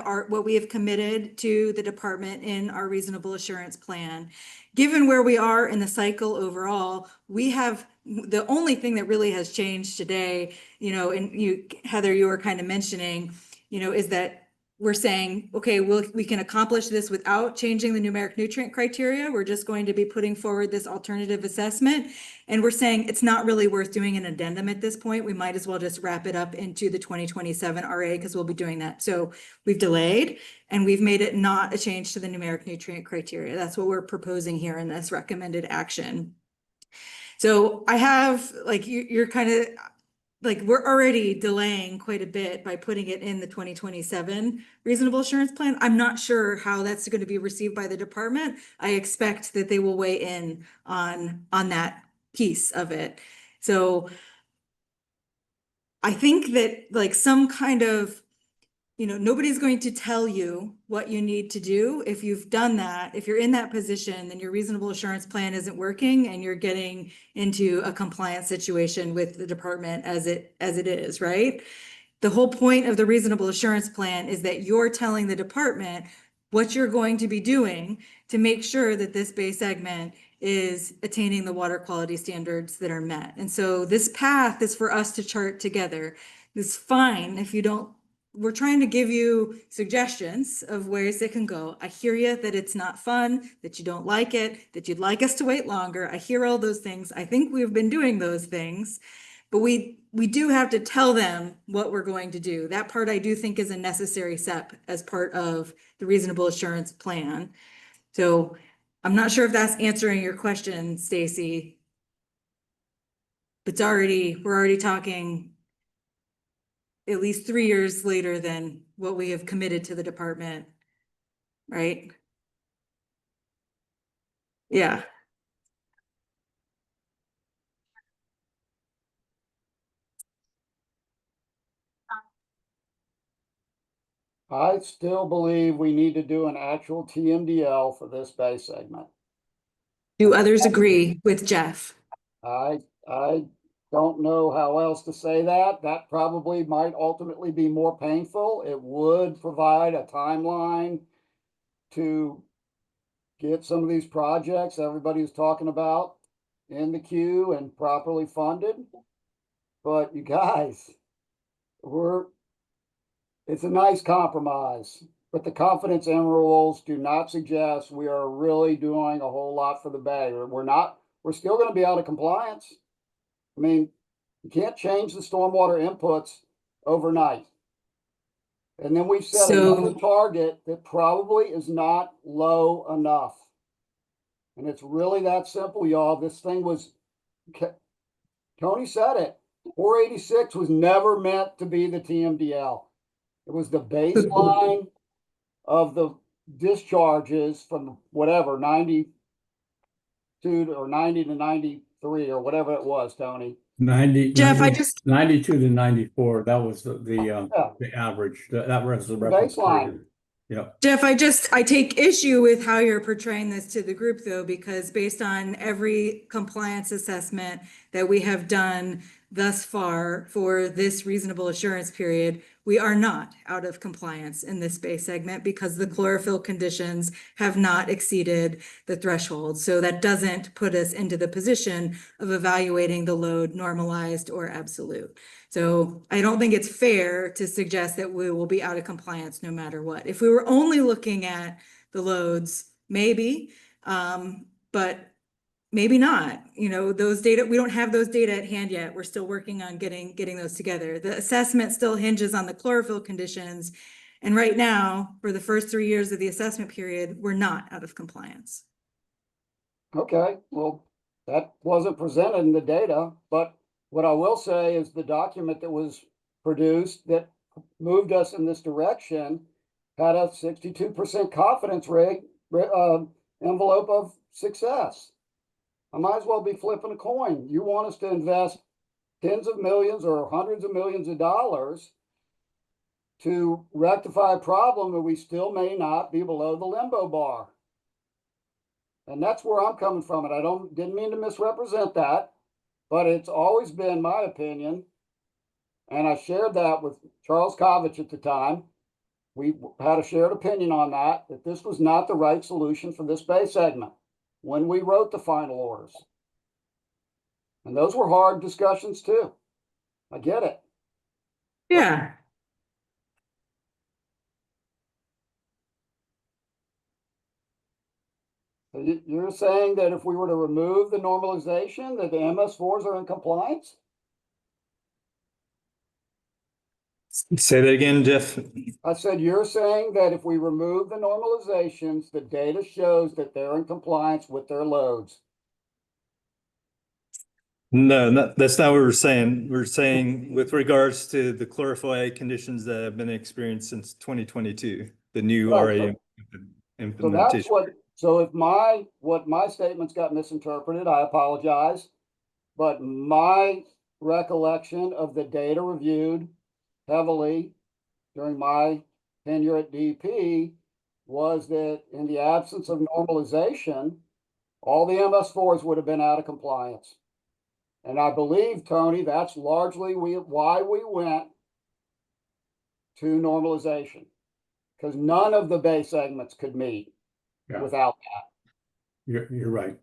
committed to the department in our reasonable assurance plan. Given where we are in the cycle overall, we have the only thing that really has changed today, and you, Heather, you were kind of mentioning, is that we're saying, okay, we can accomplish this without changing the numeric nutrient criteria. We're just going to be putting forward this alternative assessment. And we're saying it's not really worth doing an addendum at this point. We might as well just wrap it up into the 2027 RA because we'll be doing that. So we've delayed and we've made it not a change to the numeric nutrient criteria. That's what we're proposing here in this recommended action. So I have, like, you're kind of, like, we're already delaying quite a bit by putting it in the 2027 reasonable assurance plan. I'm not sure how that's going to be received by the department. I expect that they will weigh in on that piece of it. So I think that, like, some kind of, nobody's going to tell you what you need to do. If you've done that, if you're in that position, then your reasonable assurance plan isn't working and you're getting into a compliance situation with the department as it is, right? The whole point of the reasonable assurance plan is that you're telling the department what you're going to be doing to make sure that this bay segment is attaining the water quality standards that are met. And so this path is for us to chart together. It's fine if you don't. We're trying to give you suggestions of ways it can go. I hear you that it's not fun, that you don't like it, that you'd like us to wait longer. I hear all those things. I think we've been doing those things, but we do have to tell them what we're going to do. That part I do think is a necessary step as part of the reasonable assurance plan. So I'm not sure if that's answering your question, Stacy. We're already talking at least 3 years later than what we have committed to the department, right? Yeah.
I still believe we need to do an actual TMDL for this bay segment.
Do others agree with Jeff?
I don't know how else to say that. That probably might ultimately be more painful. It would provide a timeline to get some of these projects everybody's talking about in the queue and properly funded. But you guys, it's a nice compromise, but the confidence intervals do not suggest we are really doing a whole lot for the bay. We're still going to be out of compliance. I mean, you can't change the stormwater inputs overnight. And then we've set another target that probably is not low enough. And it's really that simple, y'all. This thing was, Tony said it, 486 was never meant to be the TMDL. It was the baseline of the discharges from whatever, 92 or 90 to 93 or whatever it was, Tony.
90,
Jeff,
92 to 94. That was the average. That was the reference
baseline.
period. Yeah.
Jeff, I take issue with how you're portraying this to the group, though, because based on every compliance assessment that we have done thus far for this reasonable assurance period, we are not out of compliance in this bay segment because the chlorophyll conditions have not exceeded the threshold. So that doesn't put us into the position of evaluating the load normalized or absolute. So I don't think it's fair to suggest that we will be out of compliance no matter what. If we were only looking at the loads, maybe, but maybe not. Those data, we don't have those data at hand yet. We're still working on getting those together. The assessment still hinges on the chlorophyll conditions. And right now, for the first 3 years of the assessment period, we're not out of compliance.
Okay, well, that wasn't presented in the data, but what I will say is the document that was produced that moved us in this direction had a 62% confidence rate envelope of success. I might as well be flipping a coin. You want us to invest tens of millions or hundreds of millions of dollars to rectify a problem that we still may not be below the limbo bar. And that's where I'm coming from. And I didn't mean to misrepresent that, but it's always been my opinion. And I shared that with Charles Kovich at the time. We had a shared opinion on that this was not the right solution for this bay segment when we wrote the final orders. And those were hard discussions too. I get it.
Yeah.
So you're saying that if we were to remove the normalization, that the MS4s are in compliance?
Say that again, Jeff.
I said, you're saying that if we remove the normalizations, the data shows that they're in compliance with their loads.
No, that's not what we're saying. We're saying with regards to the chlorofluoride conditions that have been experienced since 2022, the new RA implementation.
So if what my statements got misinterpreted, I apologize. But my recollection of the data reviewed heavily during my tenure at DP was that in the absence of normalization, all the MS4s would have been out of compliance. And I believe, Tony, that's largely why we went to normalization, because none of the bay segments could meet without that.
You're right.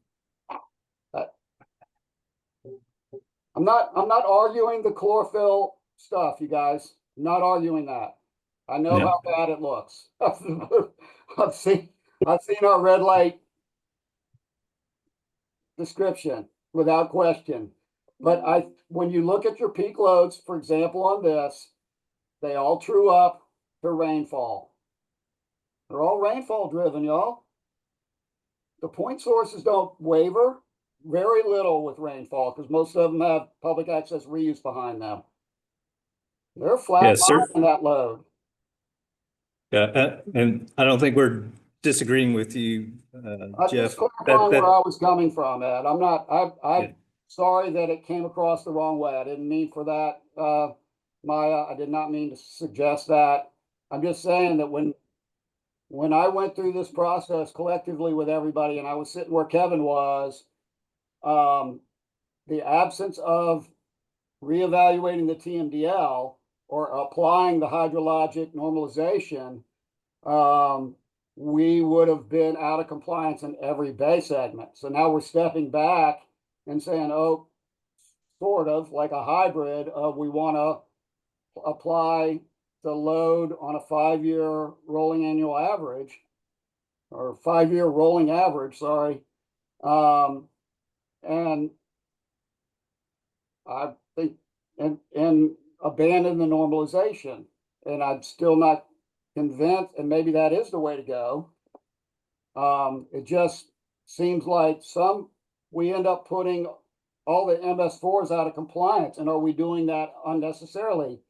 I'm not arguing the chlorophyll stuff, you guys. I'm not arguing that. I know how bad it looks. I've seen our red light description without question. But when you look at your peak loads, for example, on this, they all true up to rainfall. They're all rainfall driven, y'all. The point sources don't waver very little with rainfall because most of them have public access reuse behind them. They're flat on that load.
Yeah, and I don't think we're disagreeing with you,
I'm
Jeff.
just clarifying where I was coming from, Ed. I'm sorry that it came across the wrong way. I didn't mean for that, Maya. I did not mean to suggest that. I'm just saying that when I went through this process collectively with everybody and I was sitting where Kevin was, the absence of reevaluating the TMDL or applying the hydrologic normalization, we would have been out of compliance in every bay segment. So now we're stepping back and saying, oh, sort of like a hybrid of we want to apply the load on a 5-year rolling annual average or 5-year rolling average, sorry. And I think, and abandon the normalization. And I'm still not convinced, and maybe that is the way to go. It just seems like we end up putting all the MS4s out of compliance. And are we doing that unnecessarily?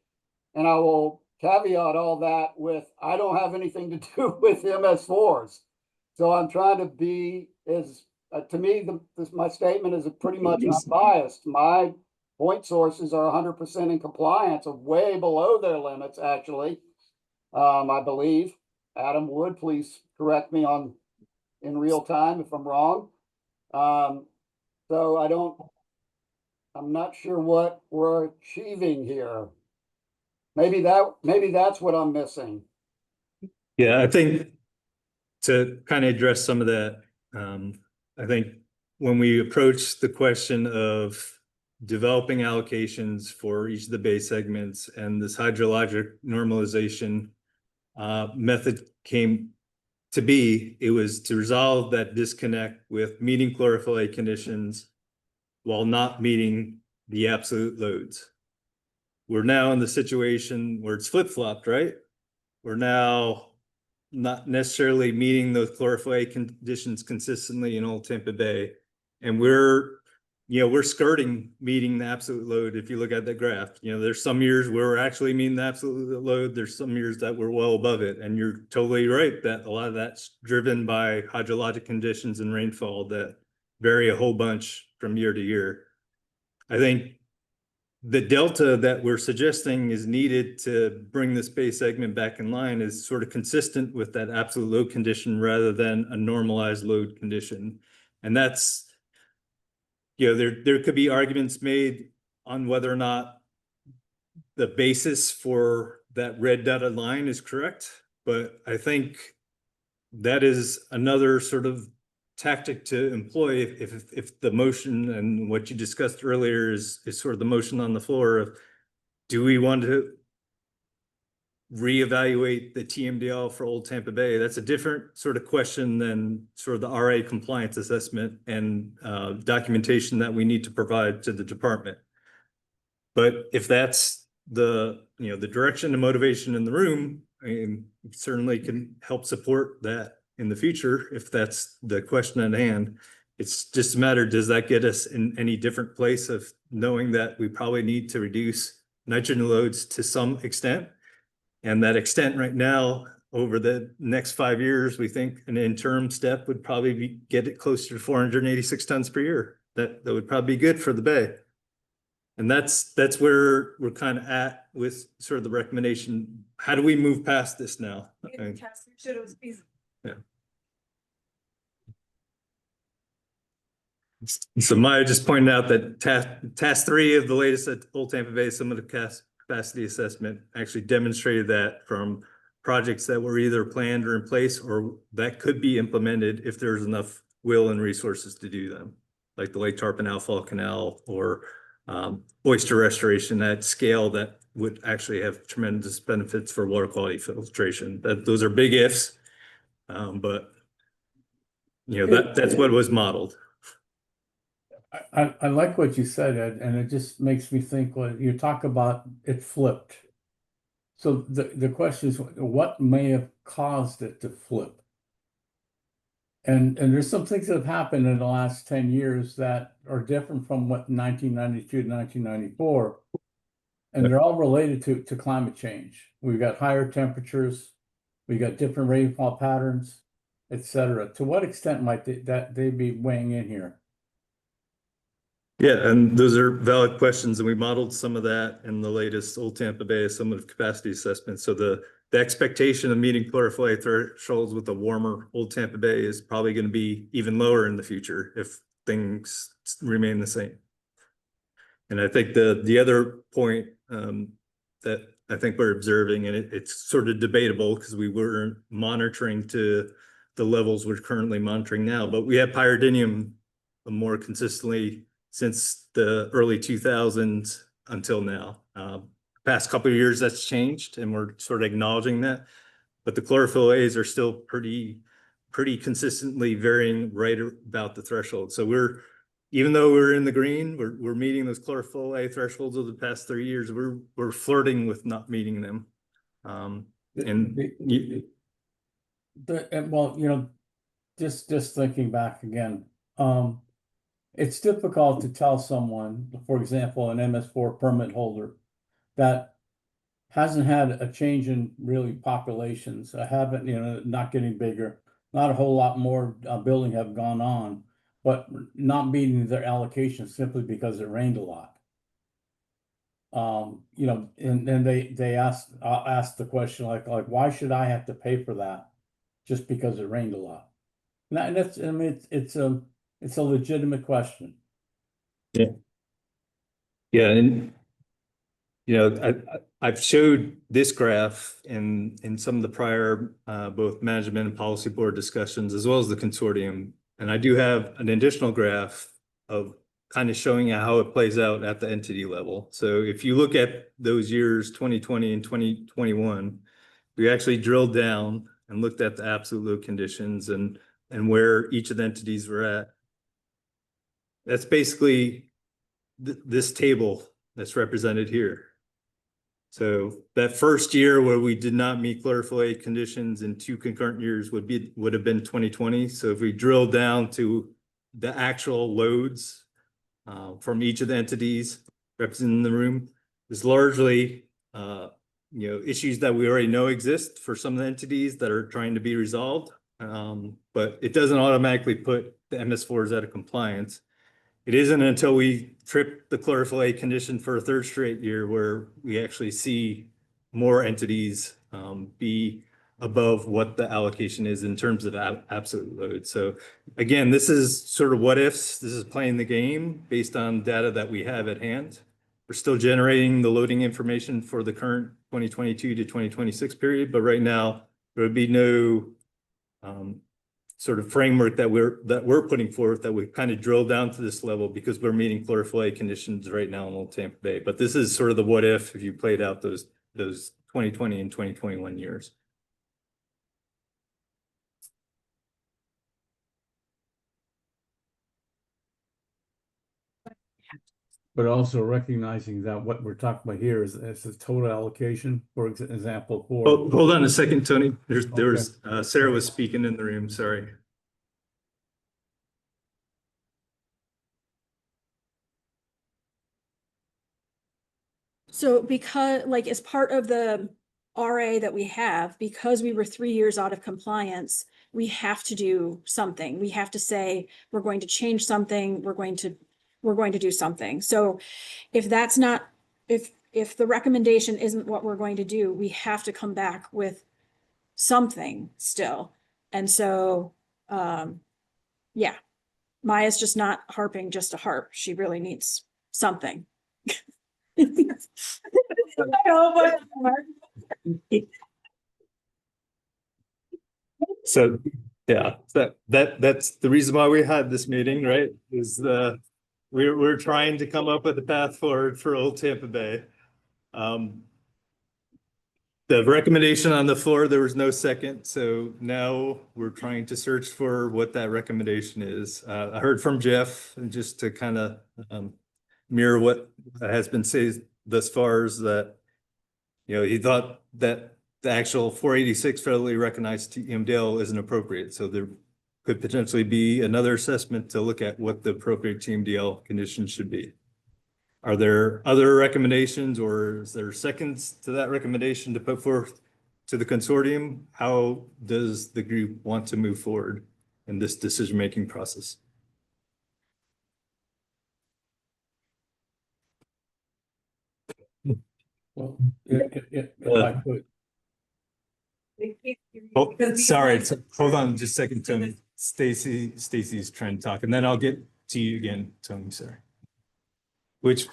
And I will caveat all that with, I don't have anything to do with MS4s. So I'm trying to be to me, my statement is pretty much unbiased. My point sources are 100% in compliance, or way below their limits, actually. I believe. Adam Wood, please correct me in real time if I'm wrong. So I'm not sure what we're achieving here. Maybe that's what I'm missing.
Yeah, I think to kind of address some of that, I think when we approach the question of developing allocations for each of the bay segments and this hydrologic normalization method came to be, it was to resolve that disconnect with meeting chlorophyll A conditions while not meeting the absolute loads. We're now in the situation where it's flip-flopped, right? We're now not necessarily meeting those chlorophyll A conditions consistently in Old Tampa Bay. And we're we're skirting meeting the absolute load. If you look at the graph, there's some years where we're actually meeting the absolute load. There's some years that we're well above it. And you're totally right that a lot of that's driven by hydrologic conditions and rainfall that vary a whole bunch from year to year. I think the delta that we're suggesting is needed to bring this base segment back in line is sort of consistent with that absolute load condition rather than a normalized load condition. And that's, there could be arguments made on whether or not the basis for that red dotted line is correct, but I think that is another sort of tactic to employ if the motion and what you discussed earlier is sort of the motion on the floor of, do we want to reevaluate the TMDL for Old Tampa Bay? That's a different sort of question than sort of the RA compliance assessment and documentation that we need to provide to the department. But if that's the direction and motivation in the room, I mean, certainly can help support that in the future if that's the question at hand. It's just a matter, does that get us in any different place of knowing that we probably need to reduce nitrogen loads to some extent? And that extent right now, over the next 5 years, we think an interim step would probably be get it closer to 486 tons per year. That would probably be good for the bay. And that's where we're kind of at with sort of the recommendation. How do we move past this now? Yeah. So Maya just pointed out that task 3 of the latest at Old Tampa Bay Summative Capacity Assessment actually demonstrated that from projects that were either planned or in place, or that could be implemented if there's enough will and resources to do them, like the Lake Tarpon Outfall Canal or oyster restoration at scale that would actually have tremendous benefits for water quality filtration. Those are big ifs, but that's what was modeled.
I like what you said, Ed, and it just makes me think when you talk about it flipped. So the question is, what may have caused it to flip? And there's some things that have happened in the last 10 years that are different from what 1992 to 1994. And they're all related to climate change. We've got higher temperatures, we got different rainfall patterns, etc. To what extent might they be weighing in here?
Yeah, and those are valid questions, and we modeled some of that in the latest Old Tampa Bay Summative Capacity Assessment. So the expectation of meeting chlorophyll thresholds with a warmer Old Tampa Bay is probably going to be even lower in the future if things remain the same. And I think the other point that I think we're observing, and it's sort of debatable because we weren't monitoring to the levels we're currently monitoring now, but we have pyridinium more consistently since the early 2000s until now. Past couple of years that's changed, and we're sort of acknowledging that, but the chlorophyll A's are still pretty consistently varying right about the threshold. So even though we're in the green, we're meeting those chlorophyll A thresholds over the past 3 years. We're flirting with not meeting them.
Just thinking back again, it's difficult to tell someone, for example, an MS4 permit holder that hasn't had a change in really populations, haven't, not getting bigger, not a whole lot more building have gone on, but not meeting their allocation simply because it rained a lot. And then they ask the question like why should I have to pay for that just because it rained a lot? And that's, I mean, it's a legitimate question.
Yeah. Yeah, and I've showed this graph in some of the prior both management and policy board discussions as well as the consortium, and I do have an additional graph of kind of showing how it plays out at the entity level. So if you look at those years 2020 and 2021, we actually drilled down and looked at the absolute load conditions and where each of the entities were at. That's basically this table that's represented here. So that first year where we did not meet chlorophyll A conditions in 2 concurrent years would have been 2020. So if we drill down to the actual loads from each of the entities represented in the room is largely, issues that we already know exist for some of the entities that are trying to be resolved. But it doesn't automatically put the MS4s out of compliance. It isn't until we trip the chlorophyll A condition for a third straight year where we actually see more entities be above what the allocation is in terms of absolute load. So again, this is sort of what ifs. This is playing the game based on data that we have at hand. We're still generating the loading information for the current 2022 to 2026 period, but right now there would be no sort of framework that we're putting forth that we kind of drill down to this level because we're meeting chlorophyll A conditions right now in Old Tampa Bay. But this is sort of the what if you played out those 2020 and 2021 years.
But also recognizing that what we're talking about here is the total allocation, for example, for.
Oh, hold on a second, Tony. Sarah was speaking in the room, sorry.
So because, like, as part of the RA that we have, because we were 3 years out of compliance, we have to do something. We have to say, we're going to change something, we're going to do something. So if that's not, if the recommendation isn't what we're going to do, we have to come back with something still. And so, yeah, Maya's just not harping just to harp. She really needs something.
So yeah, that's the reason why we had this meeting, right? Is we're trying to come up with a path forward for Old Tampa Bay. The recommendation on the floor, there was no second, so now we're trying to search for what that recommendation is. I heard from Jeff, and just to kind of mirror what has been said thus far, is that he thought that the actual 486 federally recognized TMDL isn't appropriate, so there could potentially be another assessment to look at what the appropriate TMDL conditions should be. Are there other recommendations, or is there seconds to that recommendation to put forth to the consortium? How does the group want to move forward in this decision-making process?
Well, if I could.
Oh, sorry, hold on just a second, Tony. Stacy's trying to talk, and then I'll get to you again, Tony, sorry. Which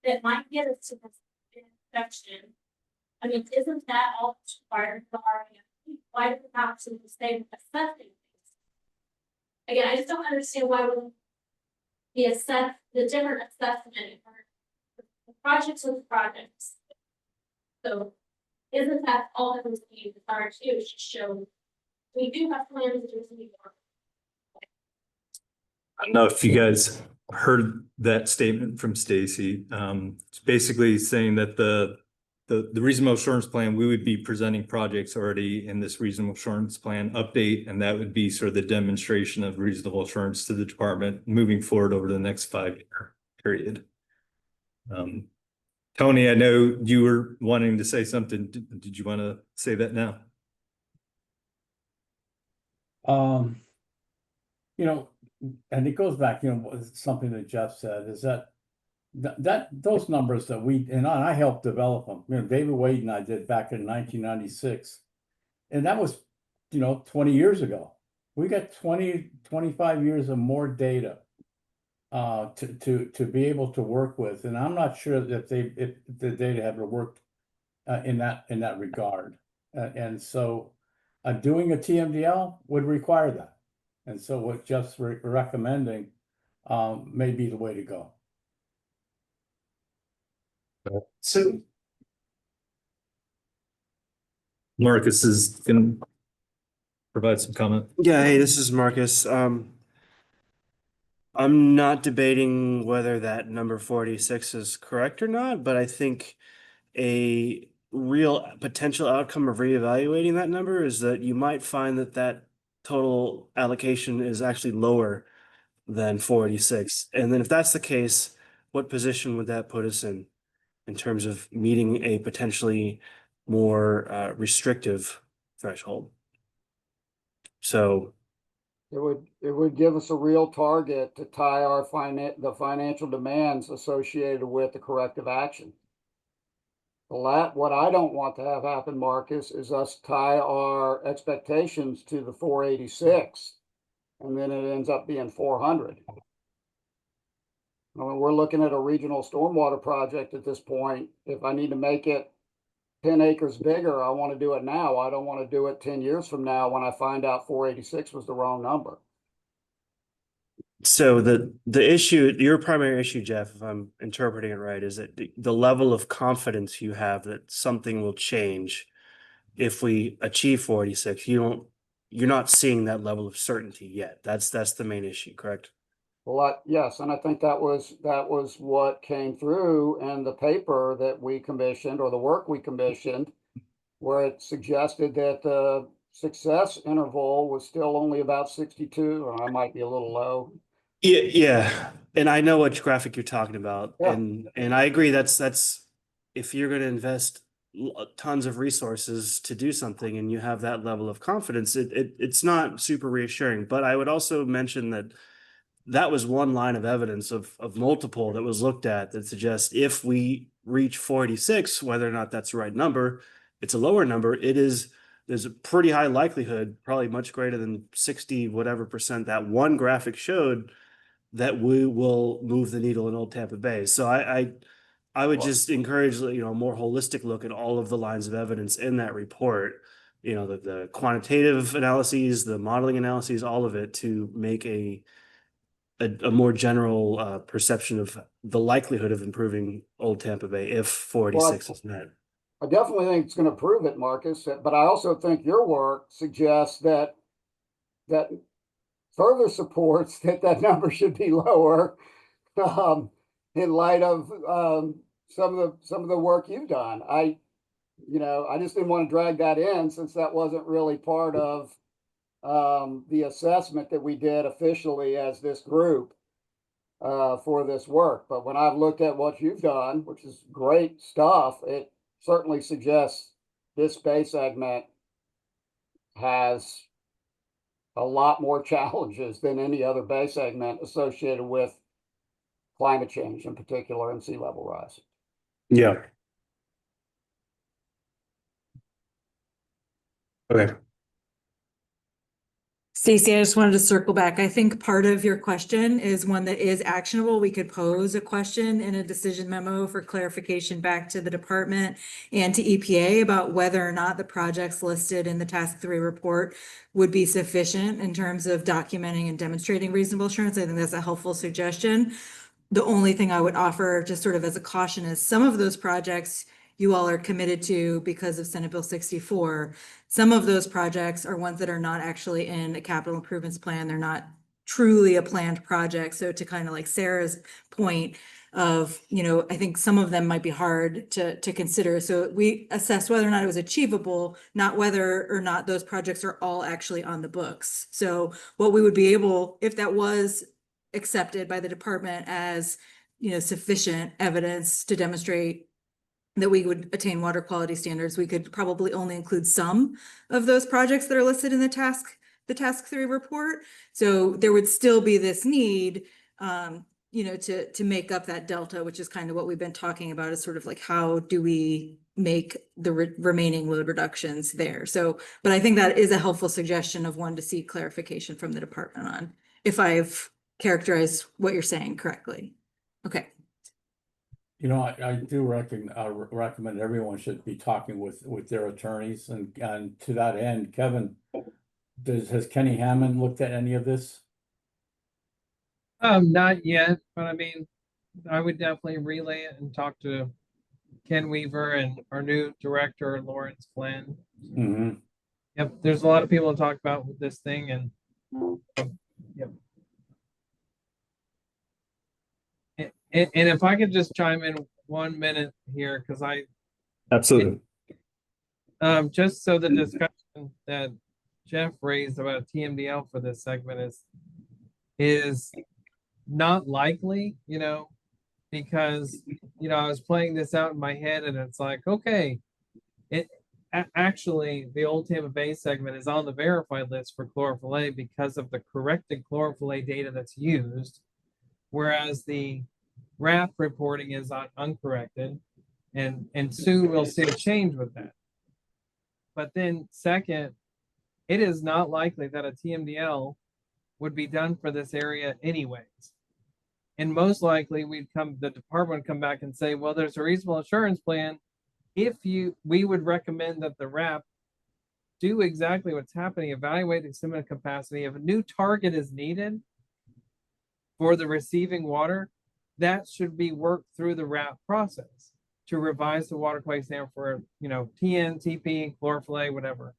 that might get us to this inspection. I mean, isn't that all required for REM? Why do we have to stay assessing things? Again, I just don't understand why would the different assessment for the projects with projects. So isn't that all that was needed? The REM should show we do have plans to do more.
I don't know if you guys heard that statement from Stacy. It's basically saying that the reasonable assurance plan, we would be presenting projects already in this reasonable assurance plan update, and that would be sort of the demonstration of reasonable assurance to the department moving forward over the next 5-year period. Tony, I know you were wanting to say something. Did you want to say that now?
And it goes back, something that Jeff said is that those numbers that I helped develop them. David Wade and I did back in 1996, and that was 20 years ago. We got 25 years of more data to be able to work with, and I'm not sure that if the data have worked in that regard, and so doing a TMDL would require that. And so what Jeff's recommending may be the way to go.
So Marcus is going provide some comment.
Yeah, hey, this is Marcus. I'm not debating whether that number 46 is correct or not, but I think a real potential outcome of reevaluating that number is that you might find that that total allocation is actually lower than 486. And then if that's the case, what position would that put us in terms of meeting a potentially more restrictive threshold? So
It would give us a real target to tie our the financial demands associated with the corrective action. What I don't want to have happen, Marcus, is us tie our expectations to the 486, and then it ends up being 400. I mean, we're looking at a regional stormwater project at this point. If I need to make it 10 acres bigger, I want to do it now. I don't want to do it 10 years from now when I find out 486 was the wrong number.
So the issue, your primary issue, Jeff, if I'm interpreting it right, is that the level of confidence you have that something will change if we achieve 486. You're not seeing that level of certainty yet. That's the main issue, correct?
Well, yes, and I think that was what came through in the paper that we commissioned, or the work we commissioned, where it suggested that the success interval was still only about 62, or I might be a little low.
Yeah, and I know which graphic you're talking about,
Yeah.
and I agree. That's if you're going to invest tons of resources to do something, and you have that level of confidence, it's not super reassuring. But I would also mention that that was one line of evidence of multiple that was looked at that suggests if we reach 486, whether or not that's the right number, it's a lower number. There's a pretty high likelihood, probably much greater than 60 whatever percent that one graphic showed, that we will move the needle in Old Tampa Bay. So I would just encourage, a more holistic look at all of the lines of evidence in that report, the quantitative analyses, the modeling analyses, all of it, to make a more general perception of the likelihood of improving Old Tampa Bay if 486 is met.
I definitely think it's going to prove it, Marcus, but I also think your work suggests that further supports that number should be lower, in light of some of the work you've done. I just didn't want to drag that in, since that wasn't really part of the assessment that we did officially as this group for this work. But when I've looked at what you've done, which is great stuff, it certainly suggests this bay segment has a lot more challenges than any other bay segment associated with climate change in particular and sea level rise.
Yeah. Okay.
Stacey, I just wanted to circle back. I think part of your question is one that is actionable. We could pose a question in a decision memo for clarification back to the department and to EPA about whether or not the projects listed in the Task 3 report would be sufficient in terms of documenting and demonstrating reasonable assurance. I think that's a helpful suggestion. The only thing I would offer, just sort of as a caution, is some of those projects you all are committed to because of Senate Bill 64. Some of those projects are ones that are not actually in a capital improvements plan. They're not truly a planned project. So to kind of like Sarah's point of, I think some of them might be hard to consider. So we assessed whether or not it was achievable, not whether or not those projects are all actually on the books. So what we would be able, if that was accepted by the department as, sufficient evidence to demonstrate that we would attain water quality standards, we could probably only include some of those projects that are listed in the task 3 report. So there would still be this need, to make up that delta, which is kind of what we've been talking about, is sort of like, how do we make the remaining load reductions there? So, but I think that is a helpful suggestion of one to seek clarification from the department on, if I've characterized what you're saying correctly. Okay.
I do recommend everyone should be talking with their attorneys, and to that end, Kevin, has Kenny Hammond looked at any of this?
Not yet, but I mean, I would definitely relay it and talk to Ken Weaver and our new director, Lawrence Flynn.
Mm-hmm.
Yep, there's a lot of people to talk about with this thing and yep. And if I could just chime in 1 minute here, because
Absolutely.
just so the discussion that Jeff raised about TMDL for this segment is not likely, because I was playing this out in my head and it's like, okay, actually the old Tampa Bay segment is on the verified list for chlorophyll A because of the corrected chlorophyll A data that's used, whereas the RAP reporting is on uncorrected, and soon we'll see a change with that. But then second, it is not likely that a TMDL would be done for this area anyways. And most likely the department would come back and say, well, there's a reasonable assurance plan. We would recommend that the RAP do exactly what's happening, evaluate the disseminant capacity. If a new target is needed for the receiving water, that should be worked through the RAP process to revise the water quality standard for, TN, TP, chlorophyll A, whatever.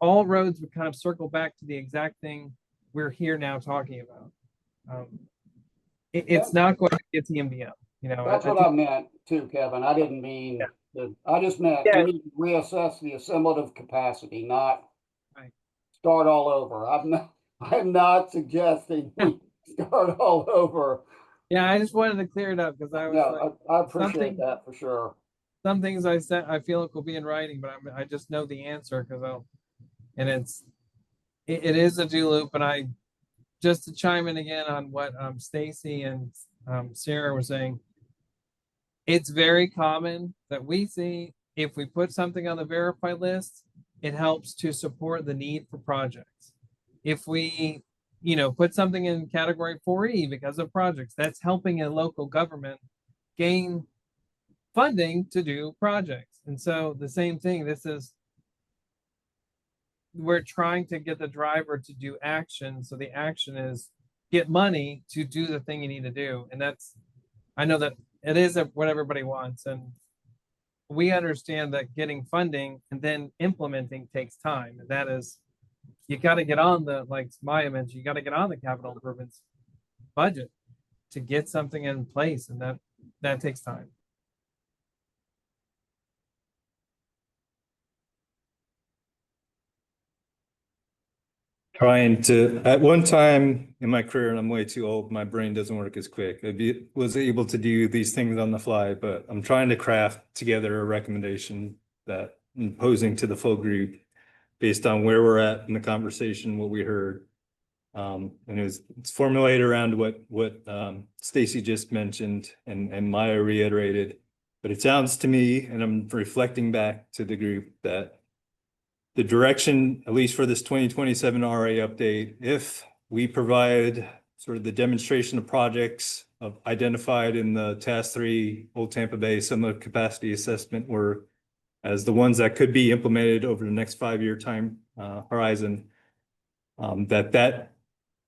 All roads would kind of circle back to the exact thing we're here now talking about. It's not going to be a TMDL.
That's what I meant too, Kevin. I didn't mean I just meant we need to reassess the assimilative capacity, not start all over. I'm not suggesting we start all over.
Yeah, I just wanted to clear it up because
I appreciate that for sure.
Some things I said I feel like will be in writing, but I just know the answer because it is a do loop, and just to chime in again on what Stacy and Sarah were saying, it's very common that we see if we put something on the verified list, it helps to support the need for projects. If we, put something in category 4E because of projects, that's helping a local government gain funding to do projects. And so the same thing, we're trying to get the driver to do action. So the action is get money to do the thing you need to do. And I know that it is what everybody wants. And we understand that getting funding and then implementing takes time. And that is, you got to get on like Maya mentioned, you got to get on the capital improvements budget to get something in place. And that takes time.
Trying to, at one time in my career, and I'm way too old, my brain doesn't work as quick. Was able to do these things on the fly, but I'm trying to craft together a recommendation that I'm posing to the full group based on where we're at in the conversation, what we heard. And it's formulated around what Stacy just mentioned and Maya reiterated. But it sounds to me, and I'm reflecting back to the group, that the direction, at least for this 2027 RA update, if we provide sort of the demonstration of projects identified in the Task 3 Old Tampa Bay Assimilative Capacity Assessment work as the ones that could be implemented over the next 5-year time horizon, that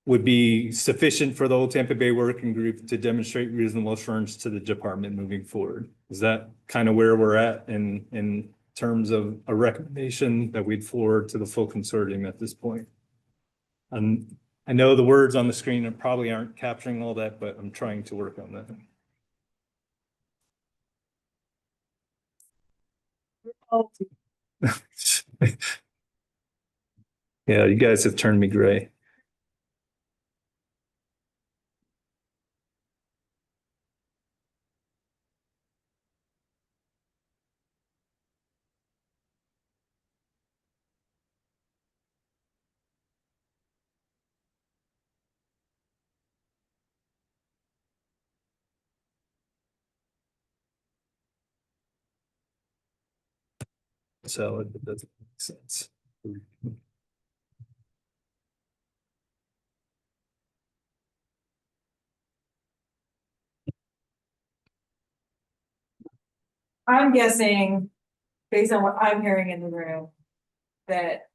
would be sufficient for the Old Tampa Bay Working Group to demonstrate reasonable assurance to the department moving forward. Is that kind of where we're at in terms of a recommendation that we'd forward to the full consortium at this point? I know the words on the screen probably aren't capturing all that, but I'm trying to work on that. Yeah, you guys have turned me gray. So it doesn't make sense.
I'm guessing, based on what I'm hearing in the room, that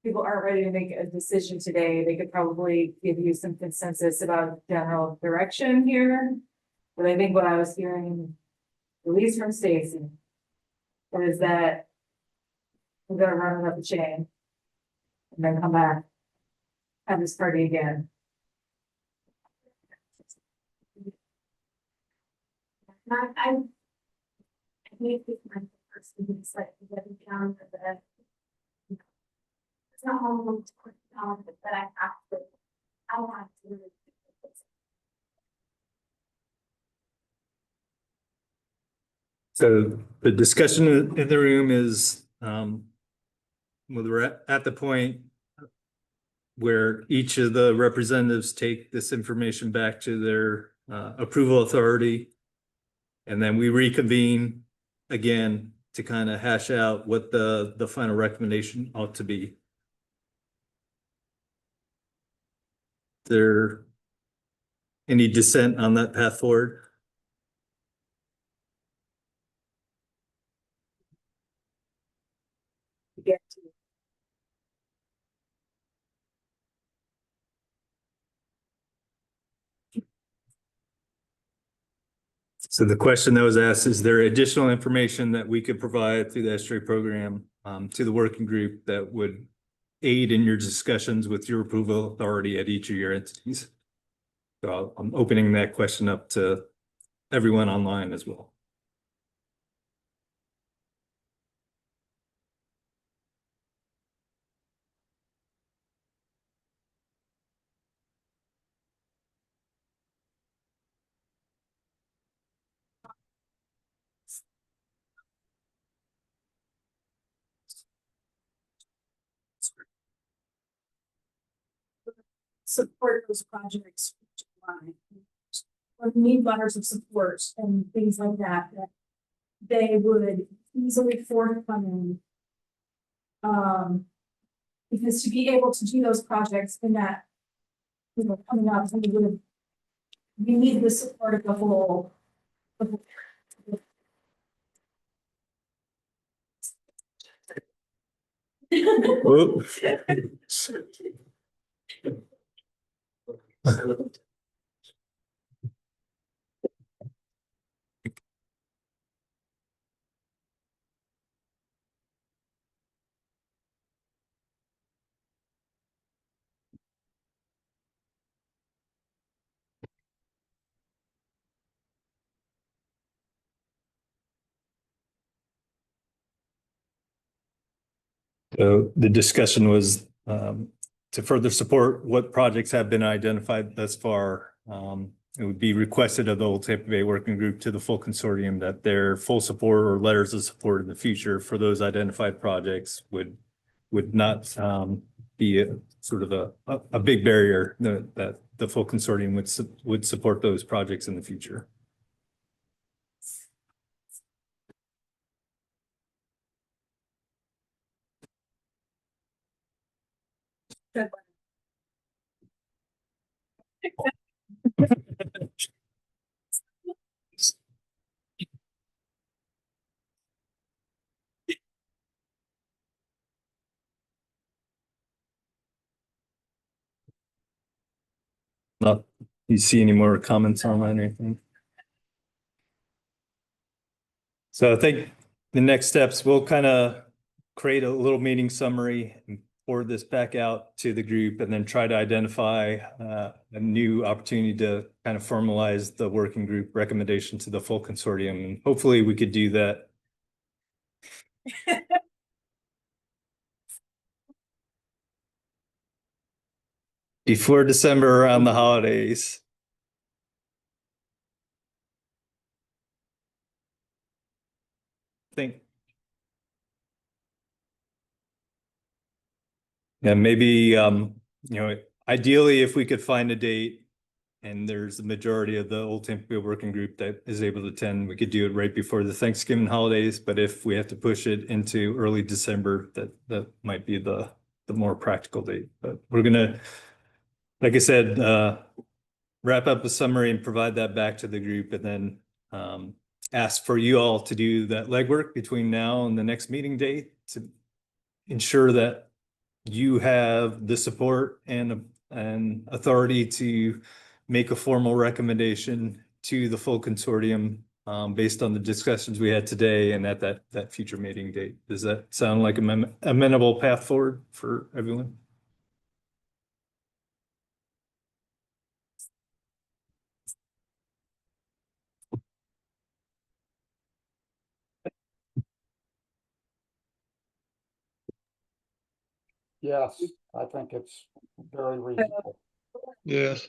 people aren't ready to make a decision today. They could probably give you some consensus about general direction here. But I think what I was hearing, at least from Stacy, is that we're gonna run it up the chain
and then come back. Have this party again.
I hate this my person, it's like, getting down to the. It's not all to put down, but that I have to, I want to. Really do this.
So the discussion in the room is, well, we're at the point where each of the representatives take this information back to their approval authority. And then we reconvene again to kind of hash out what the final recommendation ought to be. Is there any dissent on that path forward?
Get to.
So the question that was asked, is there additional information that we could provide through the estuary program to the working group that would aid in your discussions with your approval authority at each of your entities? So I'm opening that question up to everyone online as well.
Support those projects. Or need letters of support and things like that, that they would easily forthcoming. Because to be able to do those projects in that, you know, coming up, we need the support of the whole.
Whoa. So the discussion was to further support what projects have been identified thus far. It would be requested of the Old Tampa Bay Working Group to the full consortium that their full support or letters of support in the future for those identified projects would not be a sort of a big barrier that the full consortium would support those projects in the future. Not, you see any more comments online or anything? So I think the next steps, we'll kind of create a little meeting summary and forward this back out to the group and then try to identify a new opportunity to kind of formalize the working group recommendation to the full consortium. And hopefully we could do that. Before December, around the holidays. I think. And maybe, you know, ideally, if we could find a date and there's a majority of the Old Tampa Bay Working Group that is able to attend, we could do it right before the Thanksgiving holidays. But if we have to push it into early December, that might be the more practical date. But we're gonna, like I said, wrap up a summary and provide that back to the group, and then ask for you all to do that legwork between now and the next meeting date to ensure that you have the support and authority to make a formal recommendation to the full consortium based on the discussions we had today and at that future meeting date. Does that sound like amenable path forward for everyone?
Yes, I think it's very reasonable.
Yes.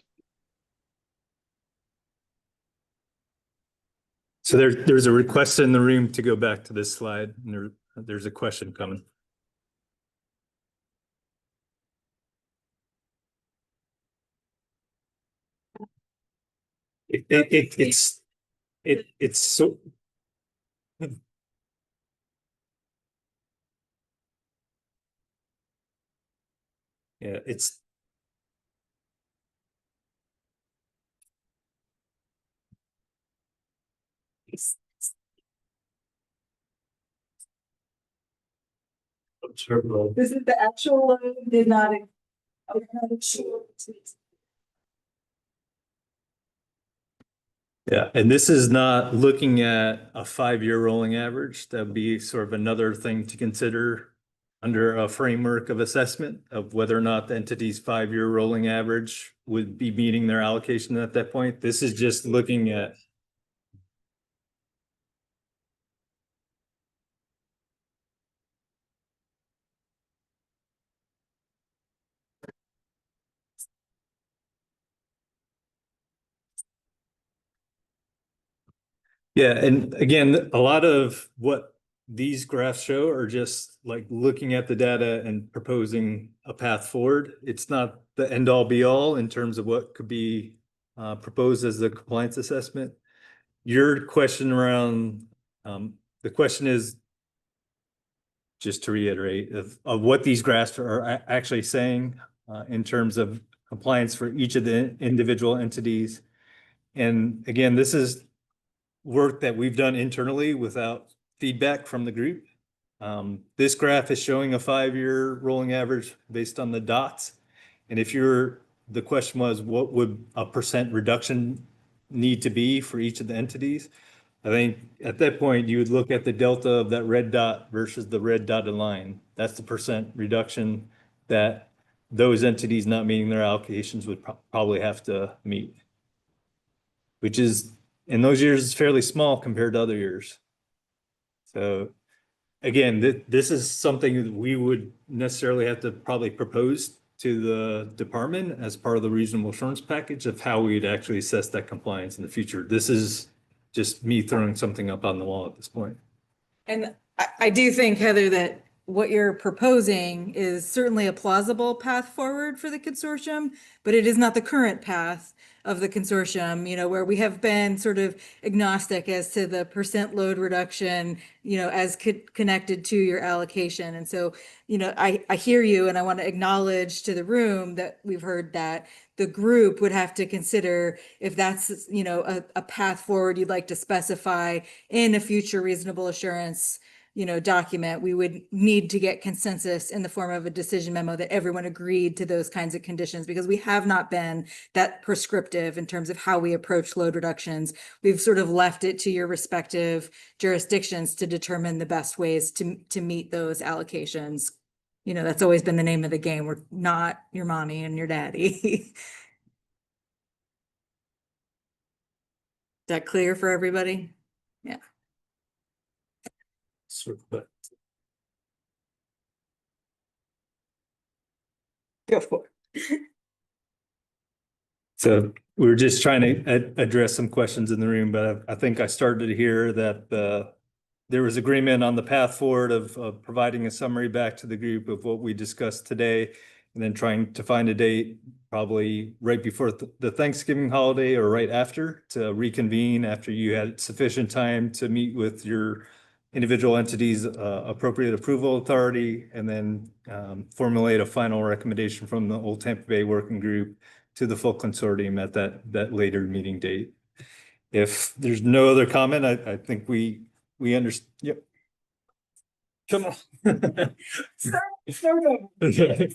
So there's a request in the room to go back to this slide, and there's a question coming. It's so. Yeah, it's.
This is the actual load, did not.
Yeah, and this is not looking at a 5-year rolling average. That'd be sort of another thing to consider under a framework of assessment of whether or not the entity's 5-year rolling average would be meeting their allocation at that point. This is just looking at. Yeah, and again, a lot of what these graphs show are just like looking at the data and proposing a path forward. It's not the end all be all in terms of what could be proposed as the compliance assessment. Your question around, the question is, just to reiterate, of what these graphs are actually saying in terms of compliance for each of the individual entities. And again, this is work that we've done internally without feedback from the group. This graph is showing a 5-year rolling average based on the dots. And if the question was, what would a % reduction need to be for each of the entities? I think at that point, you would look at the delta of that red dot versus the red dotted line. That's the % reduction that those entities not meeting their allocations would probably have to meet, which is in those years is fairly small compared to other years. So again, this is something that we would necessarily have to probably propose to the department as part of the reasonable assurance package of how we'd actually assess that compliance in the future. This is just me throwing something up on the wall at this point.
And I do think, Heather, that what you're proposing is certainly a plausible path forward for the consortium, but it is not the current path of the consortium, where we have been sort of agnostic as to the % load reduction, as connected to your allocation. And so, I hear you, and I want to acknowledge to the room that we've heard that the group would have to consider if that's, a path forward you'd like to specify in a future reasonable assurance document. We would need to get consensus in the form of a decision memo that everyone agreed to those kinds of conditions, because we have not been that prescriptive in terms of how we approach load reductions. We've sort of left it to your respective jurisdictions to determine the best ways to meet those allocations. That's always been the name of the game. We're not your mommy and your daddy. Is that clear for everybody? Yeah. Go for it.
So we were just trying to address some questions in the room, but I think I started to hear that there was agreement on the path forward of providing a summary back to the group of what we discussed today, and then trying to find a date probably right before the Thanksgiving holiday or right after to reconvene after you had sufficient time to meet with your individual entities' appropriate approval authority, and then formulate a final recommendation from the Old Tampa Bay Working Group to the full consortium at that later meeting date. If there's no other comment, I think we understand. Yep. Come on.
Start over.
Okay.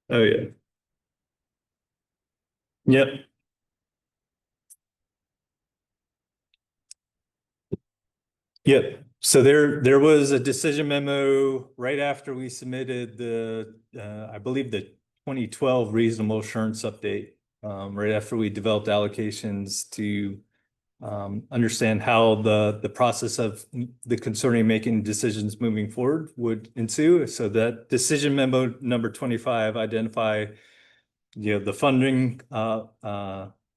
Oh yeah. Yep. Yep. So there was a decision memo right after we submitted I believe the 2012 reasonable assurance update. Right after we developed allocations to understand how the process of the consortium making decisions moving forward would ensue. So that decision memo number 25 identify, the funding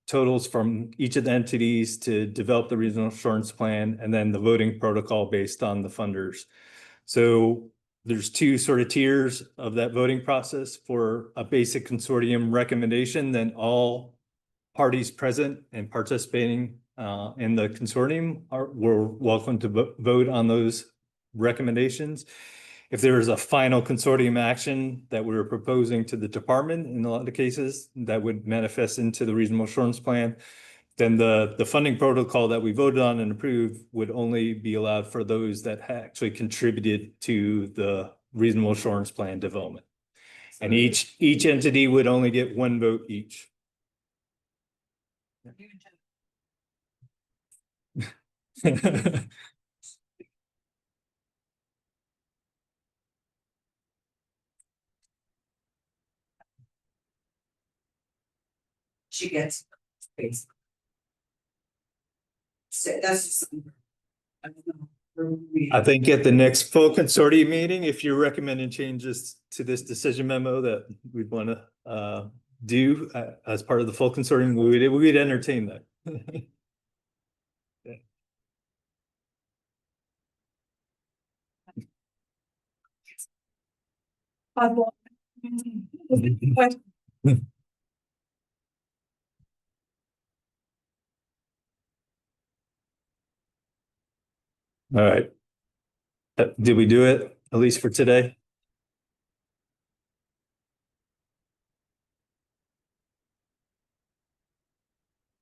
totals from each of the entities to develop the regional assurance plan, and then the voting protocol based on the funders. So there's two sort of tiers of that voting process. For a basic consortium recommendation, then all parties present and participating in the consortium were welcome to vote on those recommendations. If there is a final consortium action that we were proposing to the department, in a lot of cases, that would manifest into the reasonable assurance plan, then the funding protocol that we voted on and approved would only be allowed for those that actually contributed to the reasonable assurance plan development. And each entity would only get one vote each.
She gets space. So that's just. I don't know.
I think at the next full consortium meeting, if you're recommending changes to this decision memo that we'd want to do as part of the full consortium, we'd entertain that. Yeah. All right. Did we do it, at least for today?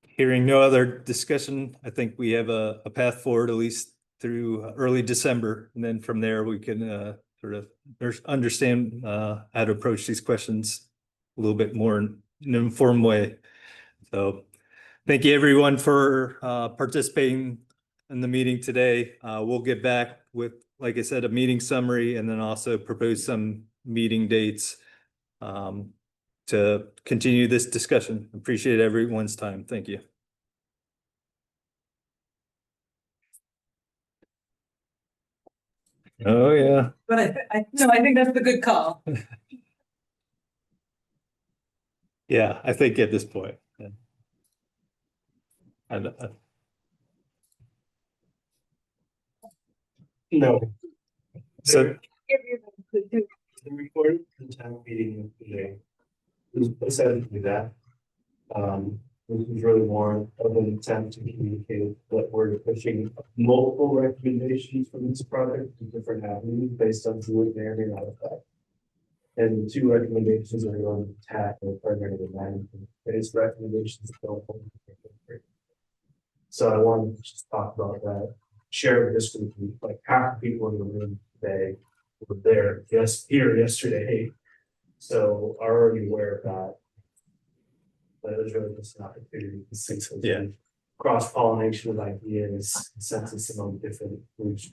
Hearing no other discussion, I think we have a path forward, at least through early December. And then from there, we can sort of understand how to approach these questions a little bit more in an informed way. So thank you, everyone, for participating in the meeting today. We'll get back with, like I said, a meeting summary, and then also propose some meeting dates to continue this discussion. Appreciate everyone's time. Thank you. Oh, yeah.
But I think that's the good call.
Yeah, I think at this point. Yeah. And,
No.
so
The recorded the town meeting today. It was essentially that. This was really more of an attempt to communicate that we're pushing multiple recommendations from this project to different avenues based on who it may or may not affect. And the two recommendations are going to attack the primary management based recommendations. So I wanted to just talk about that, share this with you, like half the people in the room today were there, here yesterday. So are already aware of that. But it was really just an opportunity to see some cross pollination of ideas, consensus among different groups.